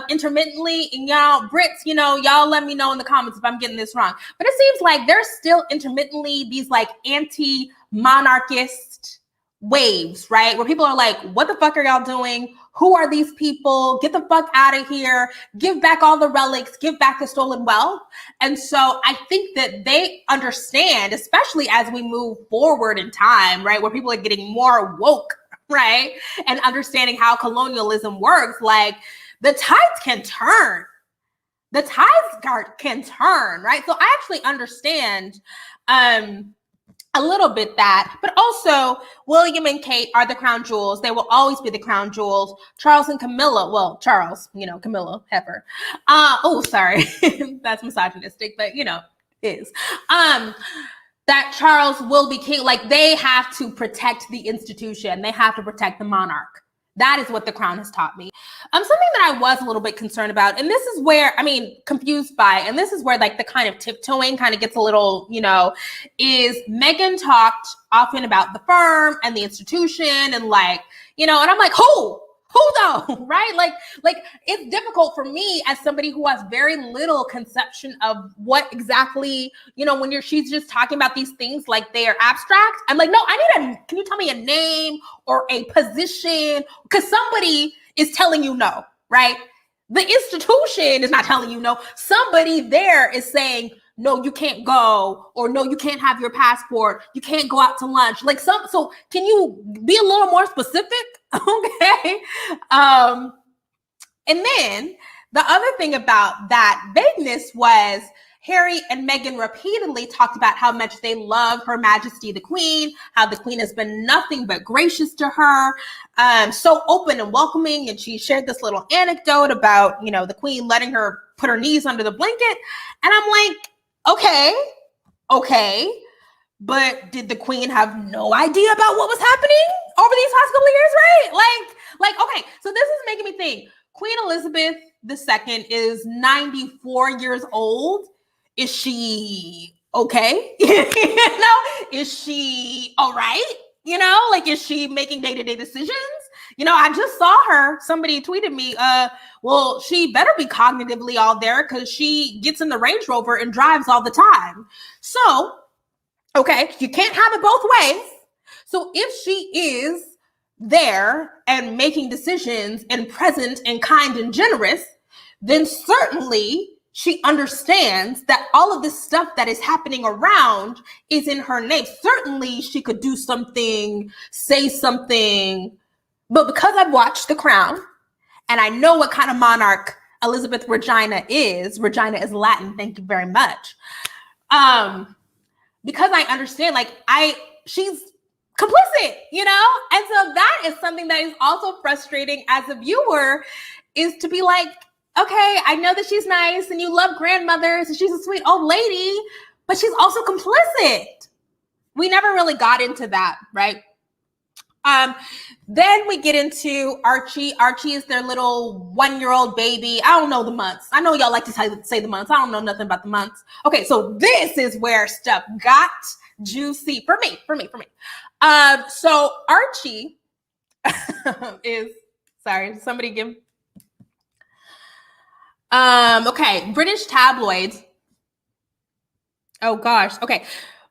intermittently, and Brits, y'all let me know in the comments if I'm getting this wrong. But it seems like there's still intermittently these anti-monarchist waves, right? Where people are like, what the fuck are y'all doing? Who are these people? Get the fuck out of here. Give back all the relics. Give back the stolen wealth. And so I think that they understand, especially as we move forward in time, right? Where people are getting more woke, right? And understanding how colonialism works, the tides can turn. The tides can turn, right? So I actually understand a little bit that, but also William and Kate are the crown jewels. They will always be the crown jewels. Charles and Camilla, Charles, Camilla Heifer. Sorry, that's misogynistic, but is. That Charles will be king. They have to protect the institution. They have to protect the monarch. That is what the crown has taught me. Something that I was a little bit concerned about, and this is where, confused by, and this is where the kind of tiptoeing kind of gets a little, is Meghan talked often about the firm and the institution and and I'm like, who though, right? It's difficult for me as somebody who has very little conception of what exactly, when she's just talking about these things they are abstract. I'm like, no, can you tell me a name or a position? Because somebody is telling you no, right? The institution is not telling you no. Somebody there is saying, no, you can't go, or no, you can't have your passport. You can't go out to lunch. So can you be a little more specific? Okay. And then the other thing about that vagueness was Harry and Meghan repeatedly talked about how much they love Her Majesty the Queen, how the Queen has been nothing but gracious to her, so open and welcoming. And she shared this little anecdote about, the Queen letting her put her knees under the blanket. And I'm like, okay, but did the Queen have no idea about what was happening over these past couple of years, right? Okay, so this is making me think. Queen Elizabeth II is 94 years old. Is she okay? Is she all right? Is she making day-to-day decisions? I just saw her. Somebody tweeted me, well, she better be cognitively all there because she gets in the Range Rover and drives all the time. So, okay, you can't have it both ways. So if she is there and making decisions and present and kind and generous, then certainly she understands that all of this stuff that is happening around is in her name. Certainly she could do something, say something, but because I've watched The Crown and I know what kind of monarch Elizabeth Regina is Latin, thank you very much. Because I understand, she's complicit, And so that is something that is also frustrating as a viewer, is to be like, okay, I know that she's nice and you love grandmothers and she's a sweet old lady, but she's also complicit. We never really got into that, right? Then we get into Archie. Archie is their little 1-year-old baby. I don't know the months. I know y'all like to say the months. I don't know nothing about the months. Okay, so this is where stuff got juicy for me. So Archie is, sorry, somebody give. Okay, British tabloids. Oh gosh. Okay.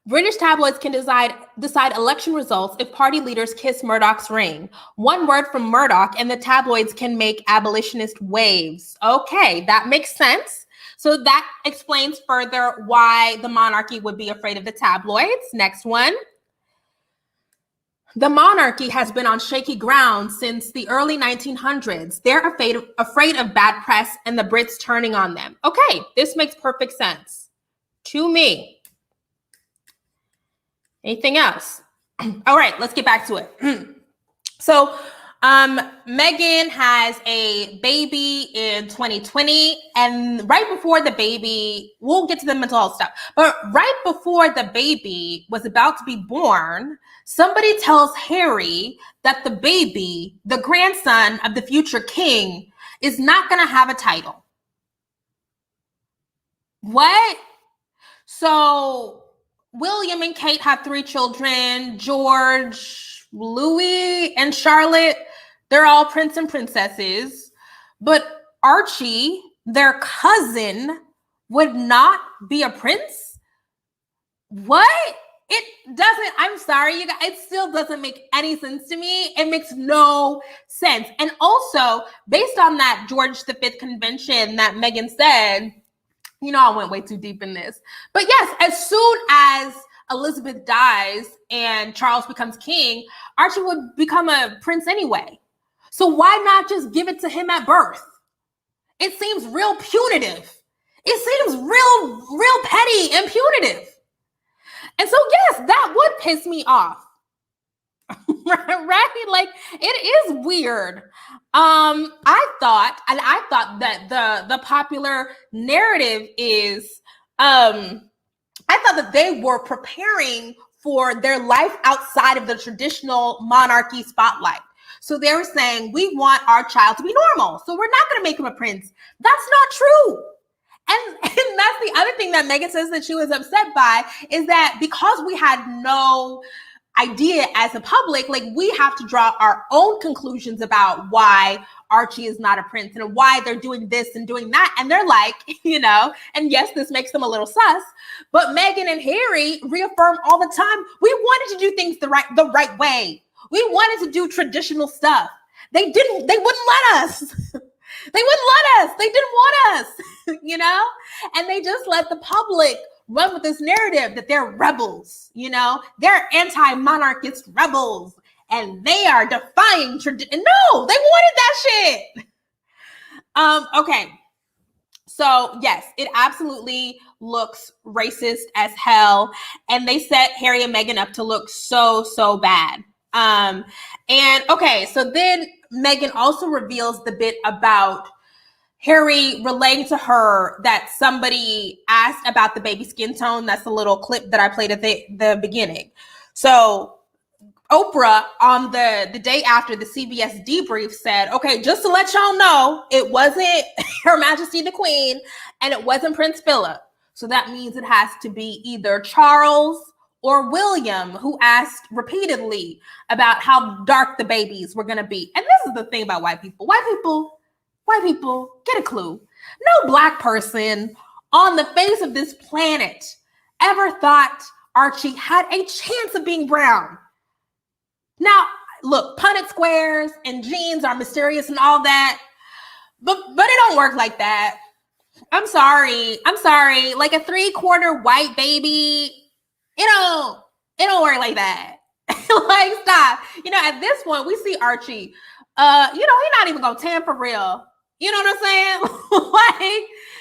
British tabloids can decide election results if party leaders kiss Murdoch's ring. One word from Murdoch and the tabloids can make abolitionist waves. Okay, that makes sense. So that explains further why the monarchy would be afraid of the tabloids. Next one. The monarchy has been on shaky ground since the early 1900s. They're afraid of bad press and the Brits turning on them. Okay, this makes perfect sense to me. Anything else? All right, let's get back to it. So Meghan has a baby in 2020, and right before the baby, we'll get to the mental health stuff, but right before the baby was about to be born, somebody tells Harry that the baby, the grandson of the future king, is not going to have a title. What? So William and Kate have 3 children. George, Louis, and Charlotte, they're all prince and princesses. But Archie, their cousin, would not be a prince? What? It doesn't, I'm sorry, you guys, it still doesn't make any sense to me. It makes no sense. And also, based on that George V convention that Meghan said, I went way too deep in this. But yes, as soon as Elizabeth dies and Charles becomes king, Archie would become a prince anyway. So why not just give it to him at birth? It seems real punitive. It seems real petty and punitive. And so yes, that would piss me off. Right? Like, it is weird. I thought that the popular narrative is, I thought that they were preparing for their life outside of the traditional monarchy spotlight. So they were saying, we want our child to be normal, so we're not going to make him a prince. That's not true. And that's the other thing that Meghan says that she was upset by, is that because we had no idea as a public, we have to draw our own conclusions about why Archie is not a prince and why they're doing this and doing that. And they're like, and yes, this makes them a little sus, but Meghan and Harry reaffirm all the time, we wanted to do things the right way. We wanted to do traditional stuff. They wouldn't let us. They didn't want us, and they just let the public run with this narrative that they're rebels, they're anti-monarchist rebels and they are defying tradition. No, they wanted that shit. Okay. So yes, it absolutely looks racist as hell. And they set Harry and Meghan up to look so bad. And okay, so then Meghan also reveals the bit about Harry relaying to her that somebody asked about the baby skin tone. That's a little clip that I played at the beginning. So Oprah, on the day after the CBS debrief, said, okay, just to let y'all know, it wasn't Her Majesty the Queen and it wasn't Prince Philip. So that means it has to be either Charles or William, who asked repeatedly about how dark the babies were going to be. And this is the thing about white people. White people, get a clue. No Black person on the face of this planet ever thought Archie had a chance of being brown. Now, look, Punnett squares and jeans are mysterious and all that, but it don't work like that. I'm sorry. Like a 3/4 white baby, it don't work like that. Like, stop. At this point, we see Archie. He's not even gonna tan for real. You know what I'm saying?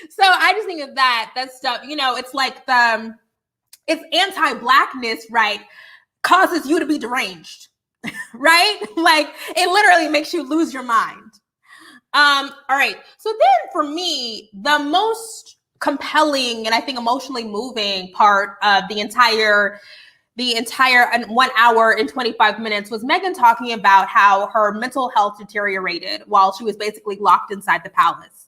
So I just think of that stuff. It's like it's anti-Blackness, right? Causes you to be deranged, right? Like it literally makes you lose your mind. All right. So then for me, the most compelling and I think emotionally moving part of the entire 1 hour and 25 minutes was Meghan talking about how her mental health deteriorated while she was basically locked inside the palace.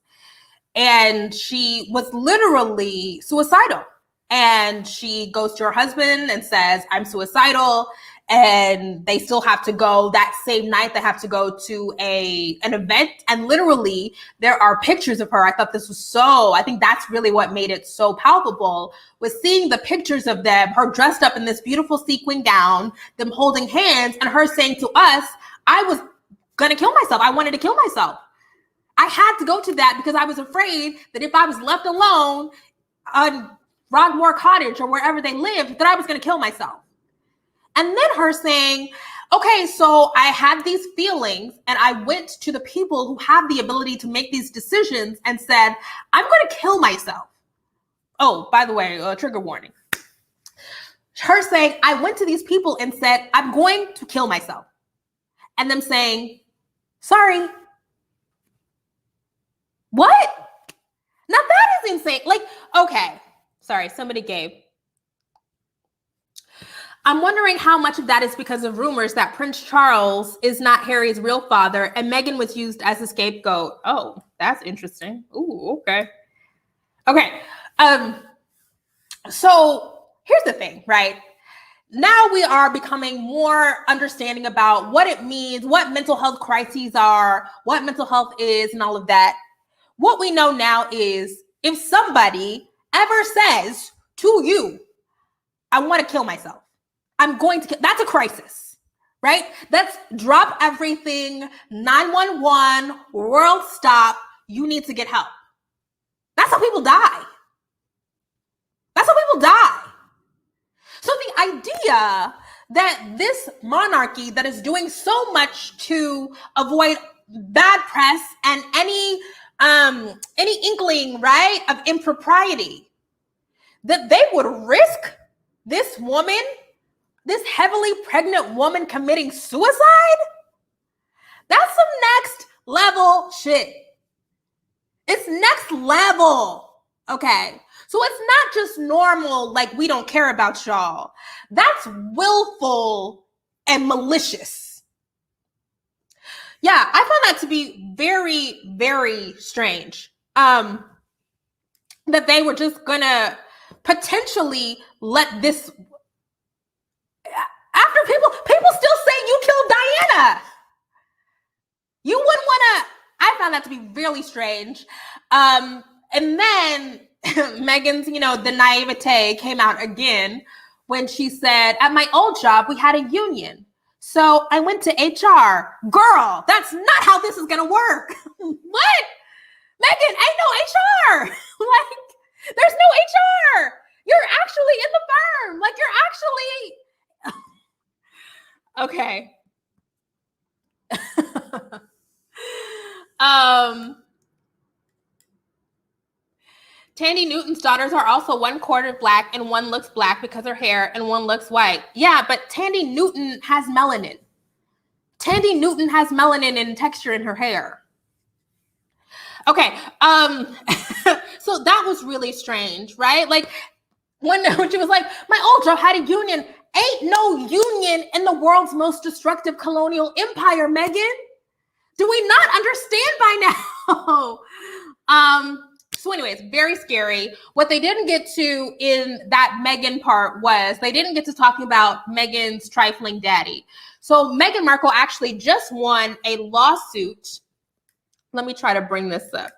And she was literally suicidal. And she goes to her husband and says, I'm suicidal. And they still have to go that same night. They have to go to an event. And literally, there are pictures of her. I thought this was I think that's really what made it so palpable, was seeing the pictures of them, her dressed up in this beautiful sequin gown, them holding hands, and her saying to us, I was going to kill myself. I wanted to kill myself. I had to go to that because I was afraid that if I was left alone on Frogmore Cottage or wherever they lived, that I was going to kill myself. And then her saying, okay, so I had these feelings and I went to the people who have the ability to make these decisions and said, I'm going to kill myself. Oh, by the way, trigger warning. Her saying, I went to these people and said, I'm going to kill myself. And them saying, sorry. What? Now that is insane. Like, okay, sorry, somebody gave. I'm wondering how much of that is because of rumors that Prince Charles is not Harry's real father and Meghan was used as a scapegoat. Oh, that's interesting. Ooh, okay. Okay. So here's the thing, right? Now we are becoming more understanding about what it means, what mental health crises are, what mental health is, and all of that. What we know now is if somebody ever says to you, I want to kill myself, I'm going to kill, that's a crisis, right? That's drop everything, 911, world stop, you need to get help. That's how people die. That's how people die. So the idea that this monarchy that is doing so much to avoid bad press and any inkling, right, of impropriety, that they would risk this woman, this heavily pregnant woman committing suicide? That's some next level shit. It's next level. Okay. So it's not just normal, like we don't care about y'all. That's willful and malicious. Yeah, I found that to be very, very strange. That they were just gonna potentially let this, after people still say you killed Diana. You wouldn't wanna, I found that to be really strange. And then Meghan's, the naivete came out again when she said, at my old job, we had a union. So I went to HR. Girl, that's not how this is going to work. What? Meghan, ain't no HR. Like, there's no HR. You're actually in the firm. Like, you're actually... Okay. Tandy Newton's daughters are also 1/4 Black and one looks Black because her hair and one looks white. Yeah, but Tandy Newton has melanin. Tandy Newton has melanin and texture in her hair. Okay, so that was really strange, right? Like when she was like, my old job had a union. Ain't no union in the world's most destructive colonial empire, Meghan. Do we not understand by now? So anyways, very scary. What they didn't get to in that Meghan part was they didn't get to talking about Meghan's trifling daddy. So Meghan Markle actually just won a lawsuit. Let me try to bring this up.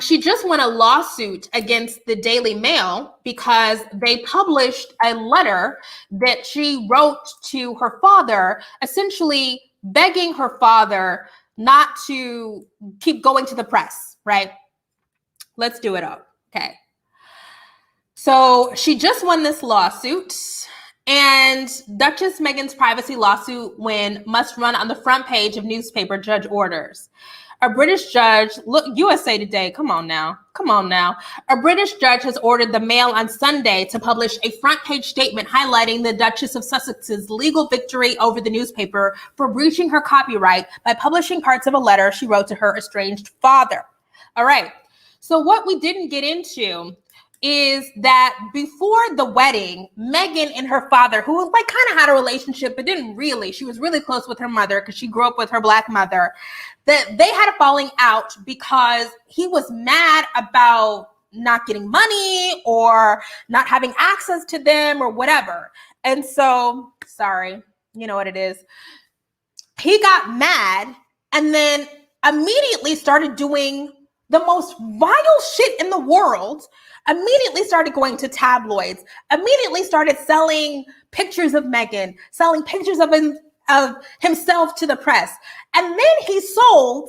She just won a lawsuit against the Daily Mail because they published a letter that she wrote to her father, essentially begging her father not to keep going to the press, right? Let's do it up. Okay. So she just won this lawsuit, and Duchess Meghan's privacy lawsuit win must run on the front page of newspaper judge orders. A British judge, look, USA Today, come on now. A British judge has ordered the Mail on Sunday to publish a front page statement highlighting the Duchess of Sussex's legal victory over the newspaper for breaching her copyright by publishing parts of a letter she wrote to her estranged father. All right. So what we didn't get into is that before the wedding, Meghan and her father, who like kind of had a relationship, but didn't really, she was really close with her mother because she grew up with her Black mother, that they had a falling out because he was mad about not getting money or not having access to them or whatever. And so, sorry, you know what it is. He got mad and then immediately started doing the most vile shit in the world, immediately started going to tabloids, immediately started selling pictures of Meghan, selling pictures of himself to the press. And then he sold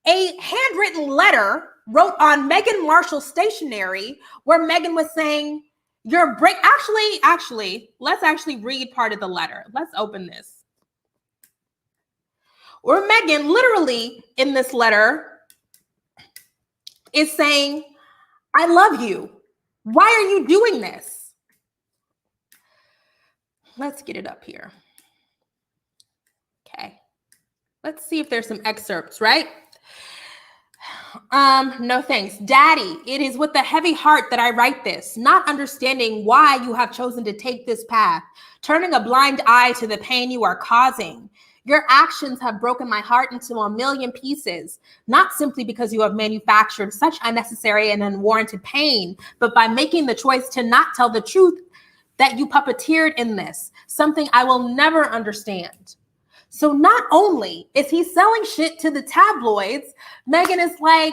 a handwritten letter wrote on Meghan Markle's stationery where Meghan was saying, actually, let's actually read part of the letter. Let's open this. Where Meghan literally in this letter is saying, I love you. Why are you doing this? Let's get it up here. Okay. Let's see if there's some excerpts, right? No thanks. Daddy, it is with a heavy heart that I write this, not understanding why you have chosen to take this path, turning a blind eye to the pain you are causing. Your actions have broken my heart into a million pieces, not simply because you have manufactured such unnecessary and unwarranted pain, but by making the choice to not tell the truth that you puppeteered in this, something I will never understand. So not only is he selling shit to the tabloids, Meghan is like,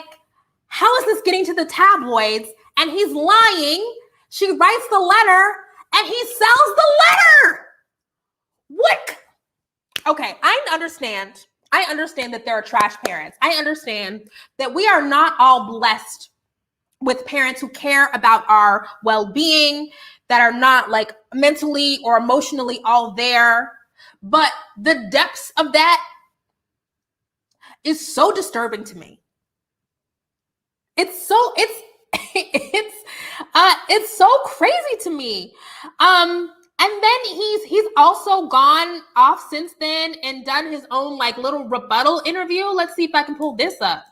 how is this getting to the tabloids? And he's lying. She writes the letter and he sells the letter. What? Okay, I understand that there are trash parents. I understand that we are not all blessed with parents who care about our well-being, that are not like mentally or emotionally all there. But the depths of that is so disturbing to me. It's so crazy to me. And then he's also gone off since then and done his own like little rebuttal interview. Let's see if I can pull this up.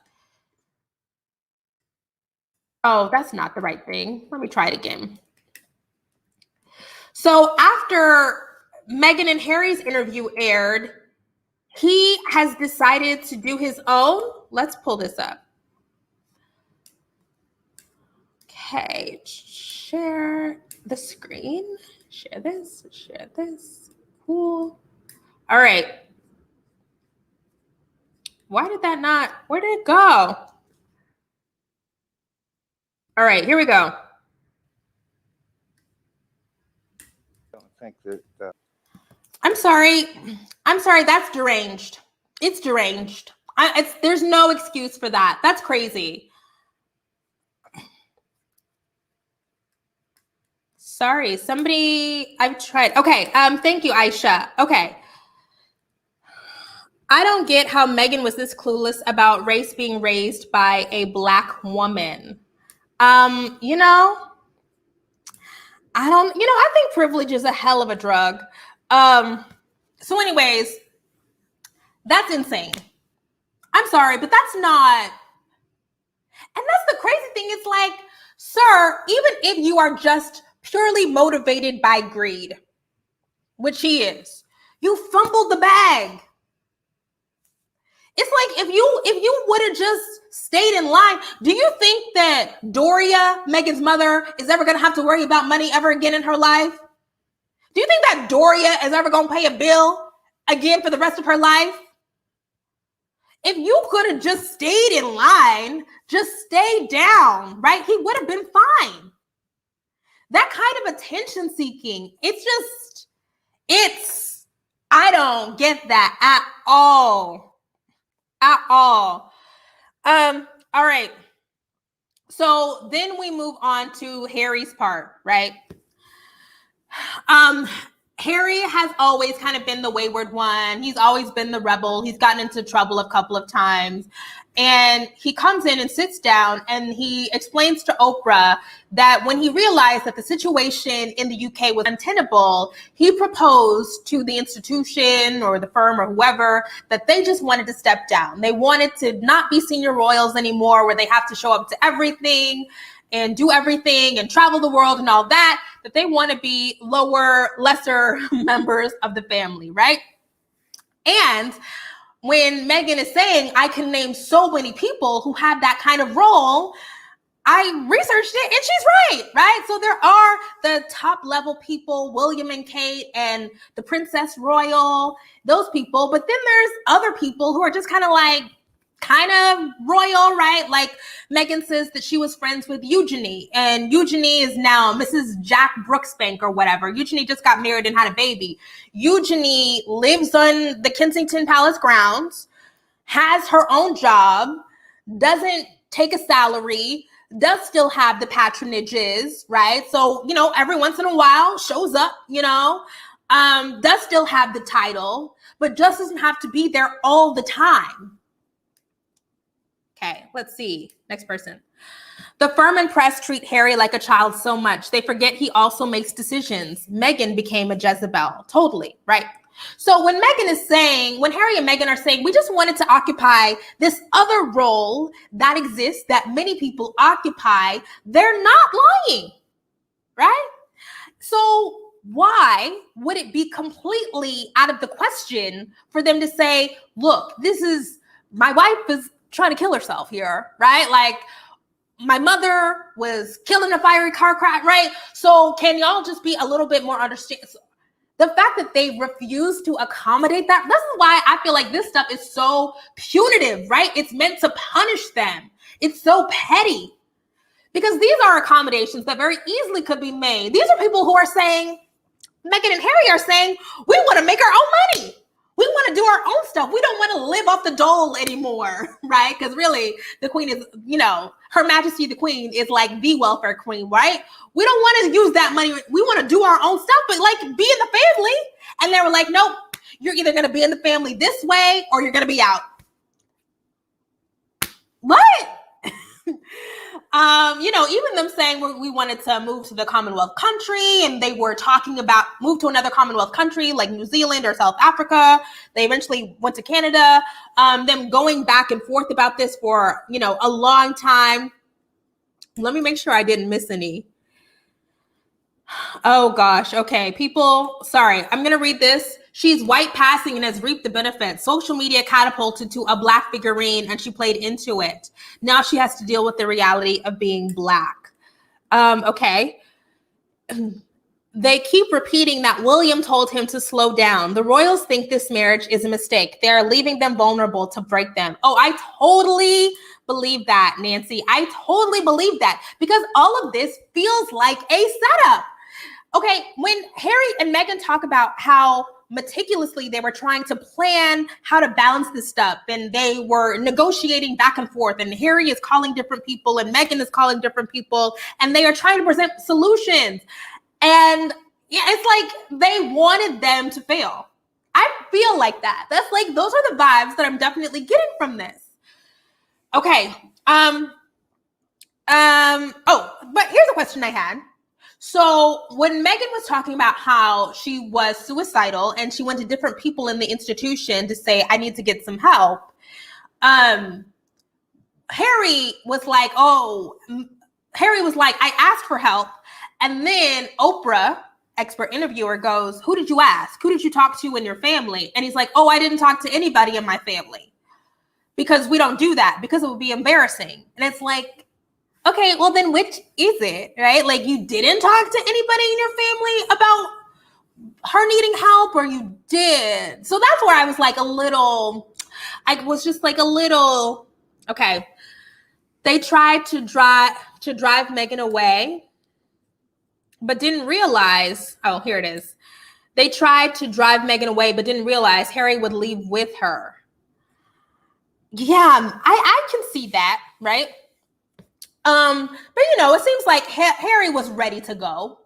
Oh, that's not the right thing. Let me try it again. So after Meghan and Harry's interview aired, he has decided to do his own. Let's pull this up. Okay, share the screen. Share this. Cool. All right. Why did that not? Where did it go? All right, here we go. I don't think that. I'm sorry. That's deranged. It's deranged. There's no excuse for that. That's crazy. Sorry, I've tried. Okay, thank you, Aisha. Okay. I don't get how Meghan was this clueless about race being raised by a Black woman. I think privilege is a hell of a drug. So anyways, that's insane. I'm sorry, but that's not. And that's the crazy thing. It's like, sir, even if you are just purely motivated by greed, which he is, you fumbled the bag. It's like if you would have just stayed in line, do you think that Doria, Meghan's mother, is ever going to have to worry about money ever again in her life? Do you think that Doria is ever going to pay a bill again for the rest of her life? If you could have just stayed in line, just stayed down, right? He would have been fine. That kind of attention seeking, I don't get that at all. At all. All right. So then we move on to Harry's part, right? Harry has always kind of been the wayward one. He's always been the rebel. He's gotten into trouble a couple of times. And he comes in and sits down and he explains to Oprah that when he realized that the situation in the UK was untenable, he proposed to the institution or the firm or whoever that they just wanted to step down. They wanted to not be senior royals anymore, where they have to show up to everything and do everything and travel the world and all that they want to be lesser members of the family, right? And when Meghan is saying, I can name so many people who have that kind of role, I researched it and she's right? So there are the top level people, William and Kate and the Princess Royal, those people. But then there's other people who are just kind of royal, right? Like Meghan says that she was friends with Eugenie, and Eugenie is now Mrs. Jack Brooksbank or whatever. Eugenie just got married and had a baby. Eugenie lives on the Kensington Palace grounds, has her own job, doesn't take a salary, does still have the patronages, right? So, every once in a while shows up, does still have the title, but just doesn't have to be there all the time. Okay, let's see. Next person. The firm and press treat Harry like a child so much. They forget he also makes decisions. Meghan became a Jezebel. Totally, right? So when Harry and Meghan are saying, we just wanted to occupy this other role that exists that many people occupy, they're not lying, right? So why would it be completely out of the question for them to say, look, my wife is trying to kill herself here, right? Like my mother was killed in a fiery car crash, right? So can y'all just be a little bit more understanding? The fact that they refuse to accommodate that, this is why I feel like this stuff is so punitive, right? It's meant to punish them. It's so petty because these are accommodations that very easily could be made. These are people who are saying, Meghan and Harry are saying, we want to make our own money. We want to do our own stuff. We don't want to live off the dole anymore, right? Because really, the queen is, Her Majesty the Queen is like the welfare queen, right? We don't want to use that money. We want to do our own stuff, but be in the family. And they were like, nope, you're either going to be in the family this way or you're going to be out. What? Even them saying we wanted to move to the Commonwealth country, and they were talking about move to another Commonwealth country like New Zealand or South Africa. They eventually went to Canada. Them going back and forth about this for, a long time. Let me make sure I didn't miss any. Oh gosh. Okay. People, sorry. I'm going to read this. She's white passing and has reaped the benefits. Social media catapulted to a Black figurine and she played into it. Now she has to deal with the reality of being Black. Okay. They keep repeating that William told him to slow down. The royals think this marriage is a mistake. They're leaving them vulnerable to break them. Oh, I totally believe that, Nancy. I totally believe that because all of this feels like a setup. Okay, when Harry and Meghan talk about how meticulously they were trying to plan how to balance this stuff, and they were negotiating back and forth, and Harry is calling different people and Meghan is calling different people, and they are trying to present solutions. And yeah, it's like they wanted them to fail. I feel like that. That's those are the vibes that I'm definitely getting from this. Okay. But here's a question I had. So when Meghan was talking about how she was suicidal and she went to different people in the institution to say, I need to get some help. Harry was like, I asked for help. And then Oprah, expert interviewer, goes, who did you ask? Who did you talk to in your family? And he's like, I didn't talk to anybody in my family. because we don't do that, because it would be embarrassing. And it's like, okay, well then which is it, right? Like, you didn't talk to anybody in your family about her needing help, or you did? So that's where I was like okay. They tried to drive Meghan away, but didn't realize, oh, here it is. They tried to drive Meghan away, but didn't realize Harry would leave with her. Yeah, I can see that, right? But it seems like Harry was ready to go.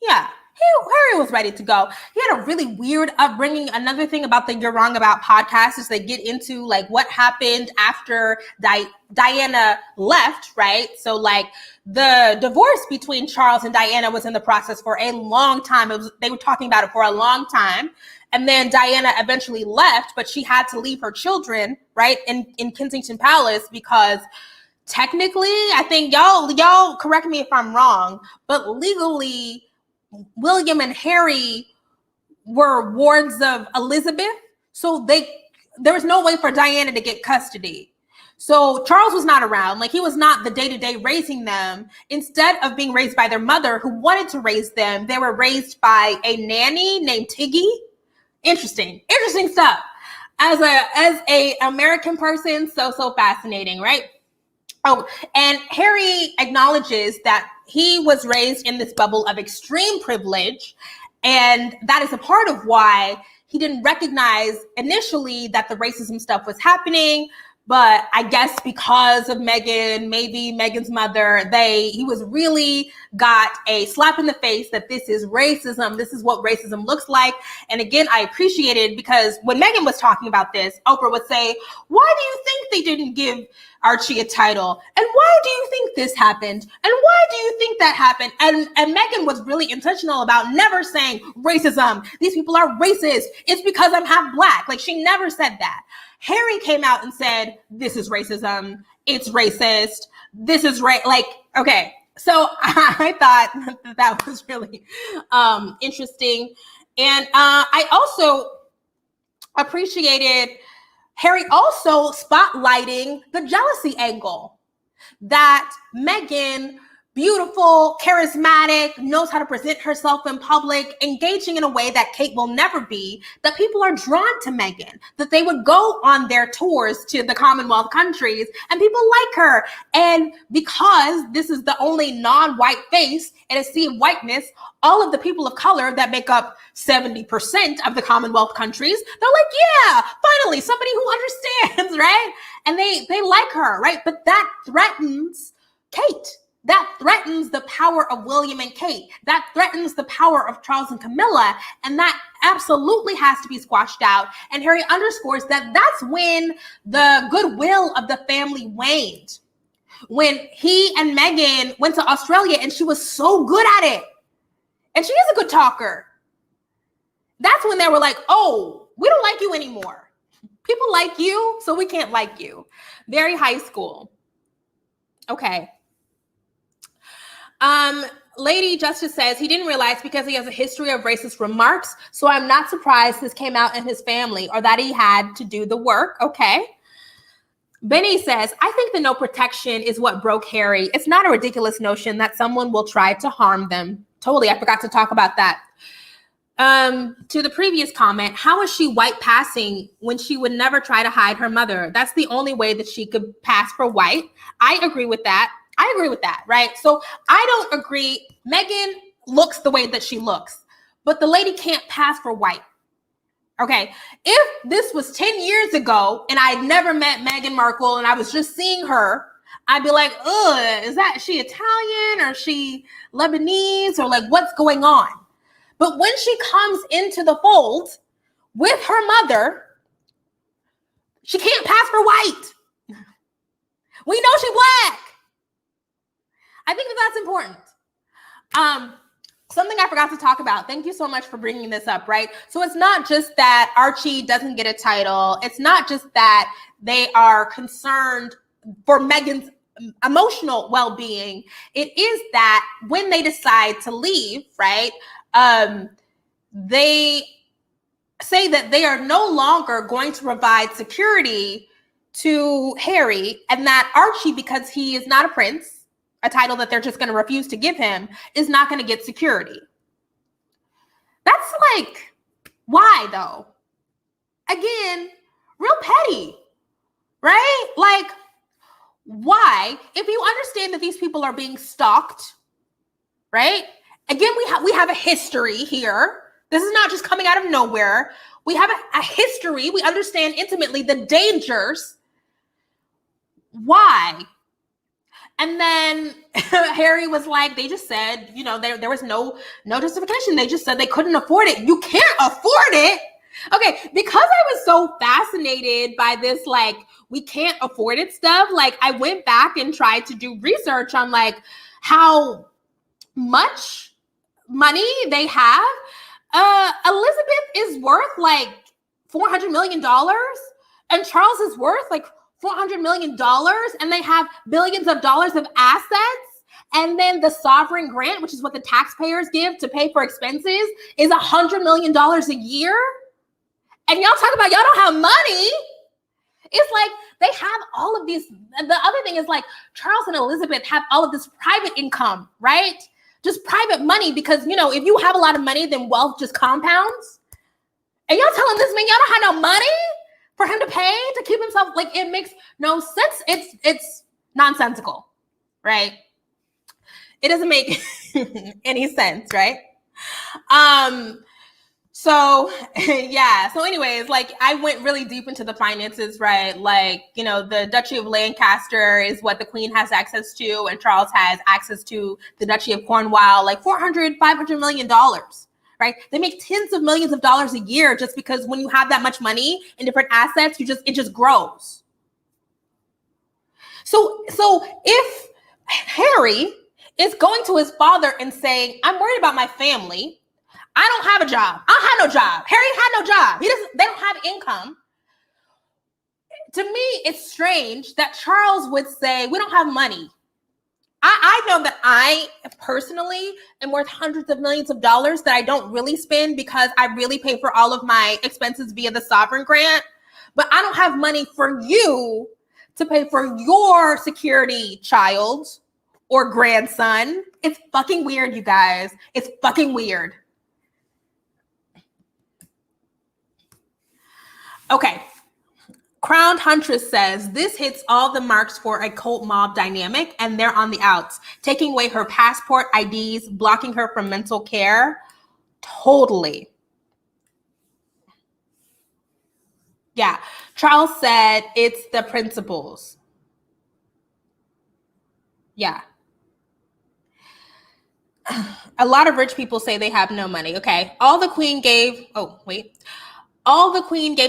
Yeah, Harry was ready to go. He had a really weird upbringing. Another thing about the You're Wrong About podcast is they get into like what happened after Diana left, right? So like the divorce between Charles and Diana was in the process for a long time. They were talking about it for a long time. And then Diana eventually left, but she had to leave her children, right, in Kensington Palace, because technically, I think y'all correct me if I'm wrong, but legally, William and Harry were wards of Elizabeth, so there was no way for Diana to get custody. So Charles was not around. Like, he was not the day-to-day raising them. Instead of being raised by their mother, who wanted to raise them, they were raised by a nanny named Tiggy. Interesting stuff. As a American person, so fascinating, right? Oh, and Harry acknowledges that he was raised in this bubble of extreme privilege, and that is a part of why he didn't recognize initially that the racism stuff was happening. But I guess because of Meghan, maybe Meghan's mother, he was really got a slap in the face that this is racism. This is what racism looks like. And again, I appreciate it, because when Meghan was talking about this, Oprah would say, why do you think they didn't give Archie a title? And why do you think this happened? And why do you think that happened? And Meghan was really intentional about never saying racism. These people are racist. It's because I'm half Black. Like, she never said that. Harry came out and said, this is racism. It's racist. This is right. Like, okay. So I thought that was really interesting. And I also appreciated Harry also spotlighting the jealousy angle, that Meghan, beautiful, charismatic, knows how to present herself in public, engaging in a way that Kate will never be, that people are drawn to Meghan, that they would go on their tours to the Commonwealth countries and people like her. And because this is the only non-white face in a sea of whiteness, all of the people of color that make up 70% of the Commonwealth countries, they're like, yeah, finally, somebody who understands, right? And they like her, right? But that threatens Kate. That threatens the power of William and Kate. That threatens the power of Charles and Camilla. And that absolutely has to be squashed out. And Harry underscores that that's when the goodwill of the family waned. When he and Meghan went to Australia and she was so good at it. And she is a good talker. That's when they were like, oh, we don't like you anymore. People like you, so we can't like you. Very high school. Okay. Lady Justice says he didn't realize because he has a history of racist remarks. So I'm not surprised this came out in his family, or that he had to do the work. Okay. Benny says, I think the no protection is what broke Harry. It's not a ridiculous notion that someone will try to harm them. Totally. I forgot to talk about that. To the previous comment, how is she white passing when she would never try to hide her mother? That's the only way that she could pass for white. I agree with that. Right? So I don't agree. Meghan looks the way that she looks, but the lady can't pass for white. Okay. If this was 10 years ago and I'd never met Meghan Markle and I was just seeing her, I'd be like, ugh, is she Italian or is she Lebanese, or like what's going on? But when she comes into the fold with her mother, she can't pass for white. We know she's Black. I think that's important. Something I forgot to talk about. Thank you so much for bringing this up, right? So it's not just that Archie doesn't get a title. It's not just that they are concerned for Meghan's emotional well-being. It is that when they decide to leave, right, they say that they are no longer going to provide security to Harry, and that Archie, because he is not a prince, a title that they're just going to refuse to give him, is not going to get security. That's like, why though? Again, real petty, right? Like, why? If you understand that these people are being stalked, right? Again, we have a history here. This is not just coming out of nowhere. We have a history. We understand intimately the dangers. Why? And then Harry was like, they just said, you know, there was no justification. They just said they couldn't afford it. You can't afford it. Okay, because I was so fascinated by this, like, we can't afford it stuff, like, I went back and tried to do research on, like, how much money they have. Elizabeth is worth, like, $400 million, and Charles is worth, like, $400 million, and they have billions of dollars of assets. And then the sovereign grant, which is what the taxpayers give to pay for expenses, is $100 million a year. And y'all talk about y'all don't have money. It's like they have all of these. The other thing is, like, Charles and Elizabeth have all of this private income, right? Just private money, because, you know, if you have a lot of money, then wealth just compounds. And y'all telling this man y'all don't have no money for him to pay to keep himself, like, it makes no sense. It's nonsensical, right? It doesn't make any sense, right? So yeah. So anyways, like, I went really deep into the finances, right? Like, you know, the Duchy of Lancaster is what the Queen has access to, and Charles has access to the Duchy of Cornwall, like $400, $500 million, right? They make tens of millions of dollars a year just because when you have that much money in different assets, it just grows. So if Harry is going to his father and saying, I'm worried about my family, I don't have a job. I don't have no job. Harry had no job. They don't have income. To me, it's strange that Charles would say, we don't have money. I know that I personally am worth hundreds of millions of dollars that I don't really spend because I really pay for all of my expenses via the sovereign grant. But I don't have money for you to pay for your security child or grandson. It's fucking weird, you guys. It's fucking weird. Okay. Crowned Huntress says, this hits all the marks for a cult mob dynamic, and they're on the outs, taking away her passport, IDs, blocking her from mental care. Totally. Yeah. Charles said it's the principles. Yeah. A lot of rich people say they have no money. Okay. All the Queen gave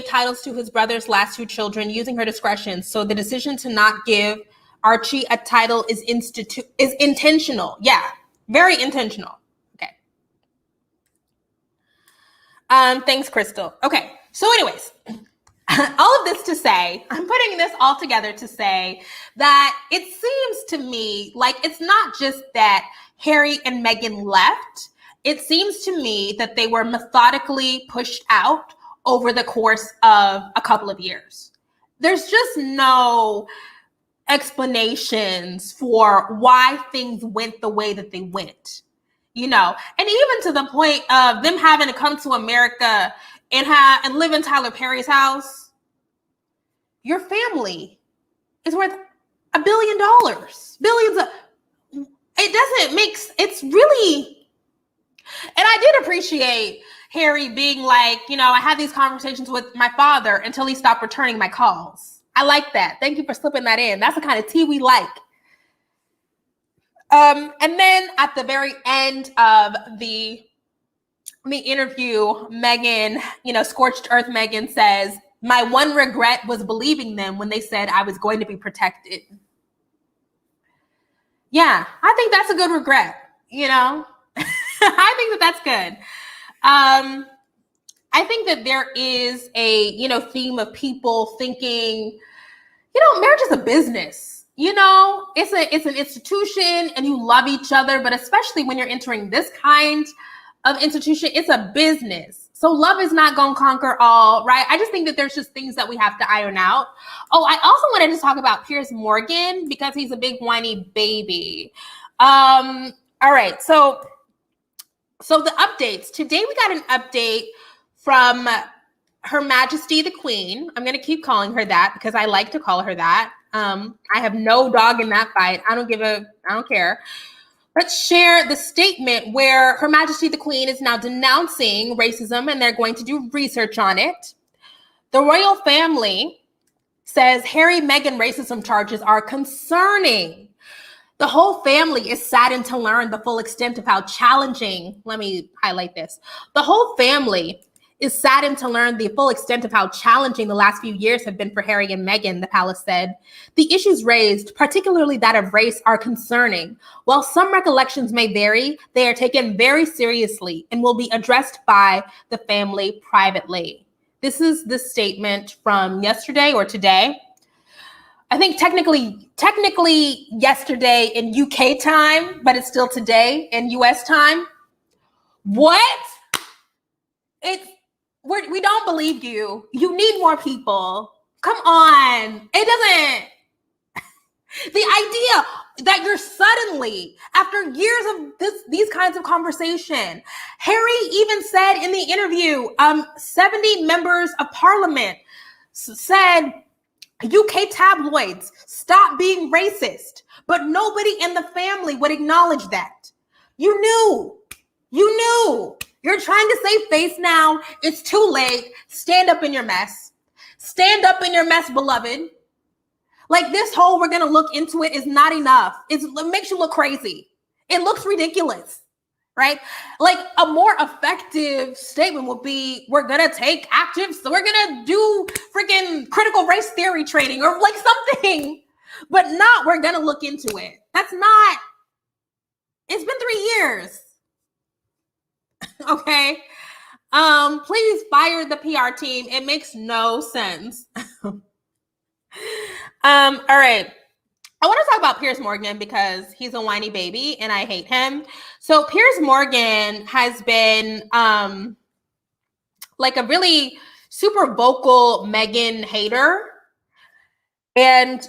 titles to his brother's last two children using her discretion. So the decision to not give Archie a title is intentional. Yeah, very intentional. Okay. Thanks, Crystal. Okay. So anyways, all of this to say, I'm putting this all together to say that it seems to me like it's not just that Harry and Meghan left. It seems to me that they were methodically pushed out over the course of a couple of years. There's just no explanations for why things went the way that they went, you know, and even to the point of them having to come to America and live in Tyler Perry's house. Your family is worth $1 billion, billions of, it's really, and I did appreciate Harry being like, you know, I had these conversations with my father until he stopped returning my calls. I like that. Thank you for slipping that in. That's the kind of tea we like. And then at the very end of the interview, Meghan, you know, Scorched Earth Meghan says, my one regret was believing them when they said I was going to be protected. Yeah, I think that's a good regret, you know? I think that that's good. I think that there is a, you know, theme of people thinking, you know, marriage is a business, you know, it's an institution and you love each other, but especially when you're entering this kind of institution, it's a business. So love is not going to conquer all, right? I just think that there's just things that we have to iron out. Oh, I also wanted to talk about Piers Morgan because he's a big whiny baby. All right. So the updates. Today we got an update from Her Majesty the Queen. I'm going to keep calling her that because I like to call her that. I have no dog in that fight. I don't care. Let's share the statement where Her Majesty the Queen is now denouncing racism and they're going to do research on it. The royal family says Harry, Meghan racism charges are concerning. The whole family is saddened to learn the full extent of how challenging, let me highlight this. The whole family is saddened to learn the full extent of how challenging the last few years have been for Harry and Meghan, the palace said. The issues raised, particularly that of race, are concerning. While some recollections may vary, they are taken very seriously and will be addressed by the family privately. This is the statement from yesterday or today. I think technically yesterday in UK time, but it's still today in US time. What? We don't believe you. You need more people. Come on. It doesn't. The idea that you're suddenly, after years of these kinds of conversation, Harry even said in the interview, 70 members of parliament said, UK tabloids, stop being racist. But nobody in the family would acknowledge that. You knew. You're trying to save face now. It's too late. Stand up in your mess. Stand up in your mess, beloved. Like this whole we're going to look into it is not enough. It makes you look crazy. It looks ridiculous, right? Like a more effective statement would be, we're going to take active, so we're going to do freaking critical race theory training or like something, but not we're going to look into it. That's not, it's been 3 years. Okay. Please fire the PR team. It makes no sense. All right. I want to talk about Piers Morgan because he's a whiny baby and I hate him. So Piers Morgan has been like a really super vocal Meghan hater. And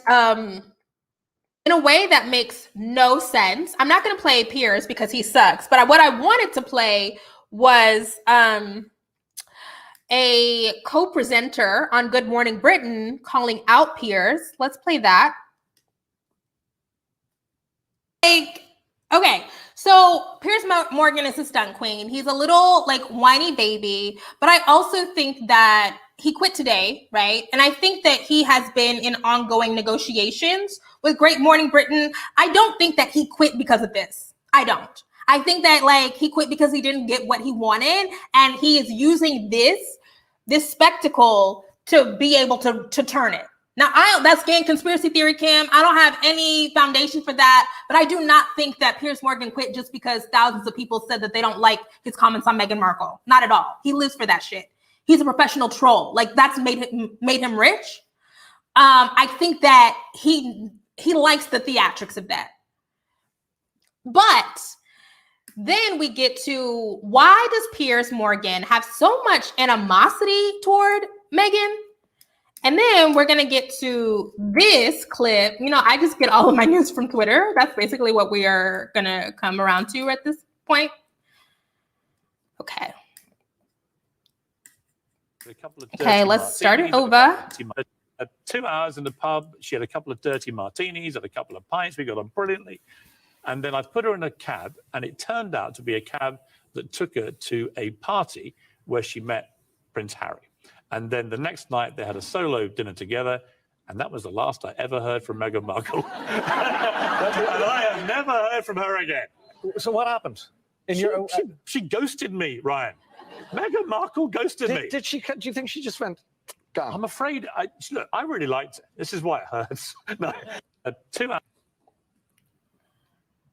in a way that makes no sense. I'm not going to play Piers because he sucks. But what I wanted to play was a co-presenter on Good Morning Britain calling out Piers. Let's play that. Okay, so Piers Morgan is a stunt queen. He's a little like whiny baby, but I also think that he quit today, right? And I think that he has been in ongoing negotiations with Great Morning Britain. I don't think that he quit because of this. I don't. I think that like he quit because he didn't get what he wanted, and he is using this spectacle to be able to turn it. Now, that's again conspiracy theory, Kim. I don't have any foundation for that, but I do not think that Piers Morgan quit just because thousands of people said that they don't like his comments on Meghan Markle. Not at all. He lives for that shit. He's a professional troll. Like that's made him rich. I think that he likes the theatrics of that. But then we get to, why does Piers Morgan have so much animosity toward Meghan? And then we're going to get to this clip. You know, I just get all of my news from Twitter. That's basically what we are going to come around to at this point. Okay. Okay, let's start it over. 2 hours in the pub. She had a couple of dirty martinis and a couple of pints. We got on brilliantly. And then I put her in a cab, and it turned out to be a cab that took her to a party where she met Prince Harry. And then the next night, they had a solo dinner together, and that was the last I ever heard from Meghan Markle. And I have never heard from her again. So what happened? She ghosted me, Ryan. Meghan Markle ghosted me. Did she? Do you think she just went, gone? I'm afraid. Look, I really liked it. This is why it hurts. No, 2 hours.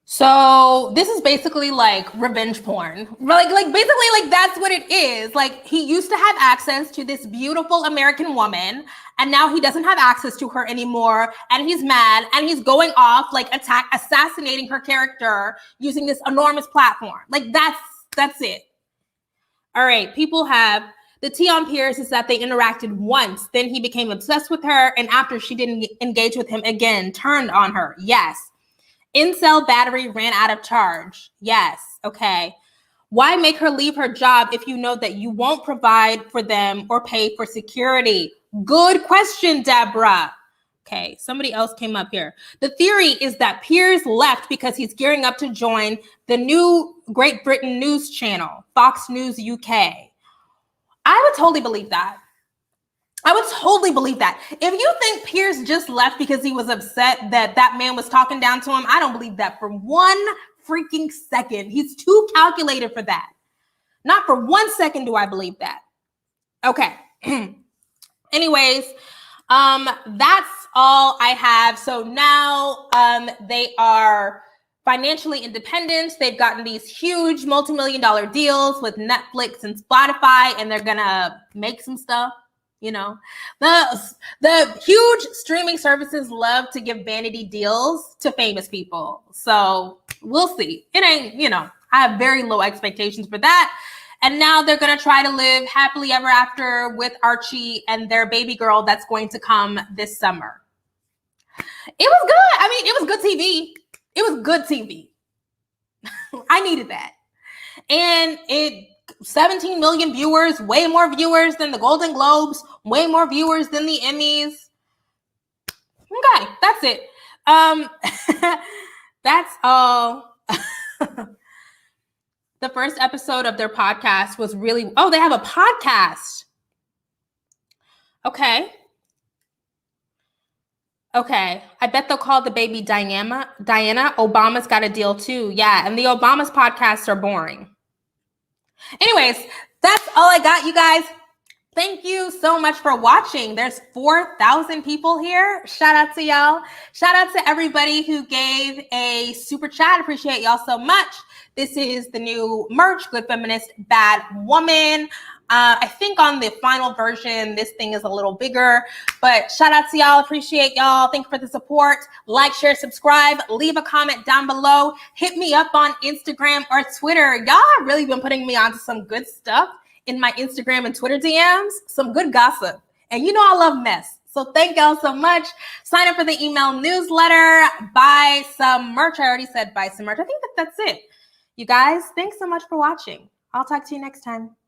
So this is basically like revenge porn. Like basically like that's what it is. Like he used to have access to this beautiful American woman, and now he doesn't have access to her anymore, and he's mad, and he's going off like assassinating her character using this enormous platform. Like that's it. All right, people have the tea on Pierce is that they interacted once. Then he became obsessed with her. And after she didn't engage with him again, turned on her. Yes. Incel battery ran out of charge. Yes. Okay. Why make her leave her job if you know that you won't provide for them or pay for security? Good question, Deborah. Okay, somebody else came up here. The theory is that Piers left because he's gearing up to join the new Great Britain news channel, Fox News UK. I would totally believe that. I would totally believe that. If you think Piers just left because he was upset that that man was talking down to him, I don't believe that for one freaking second. He's too calculated for that. Not for 1 second do I believe that. Okay. Anyways, that's all I have. So now they are financially independent. They've gotten these huge multi-million-dollar deals with Netflix and Spotify, and they're gonna make some stuff. You know, the huge streaming services love to give vanity deals to famous people. So we'll see. It ain't, you know, I have very low expectations for that. And now they're going to try to live happily ever after with Archie and their baby girl that's going to come this summer. It was good. I mean, it was good TV. It was good TV. I needed that. And 17 million viewers, way more viewers than the Golden Globes, way more viewers than the Emmys. Okay, that's it. That's all. The first episode of their podcast was really, oh, they have a podcast. Okay. I bet they'll call the baby Diana. Obama's got a deal too. Yeah, and the Obama's podcasts are boring. Anyways, that's all I got, you guys. Thank you so much for watching. There's 4,000 people here. Shout out to y'all. Shout out to everybody who gave a super chat. Appreciate y'all so much. This is the new merch, Good Feminist, Bad Woman. I think on the final version, this thing is a little bigger, but shout out to y'all. Appreciate y'all. Thank you for the support. Like, share, subscribe, leave a comment down below. Hit me up on Instagram or Twitter. Y'all have really been putting me onto some good stuff in my Instagram and Twitter DMs, some good gossip. And you know I love mess. So thank y'all so much. Sign up for the email newsletter. Buy some merch. I already said buy some merch. I think that's it. You guys, thanks so much for watching. I'll talk to you next time.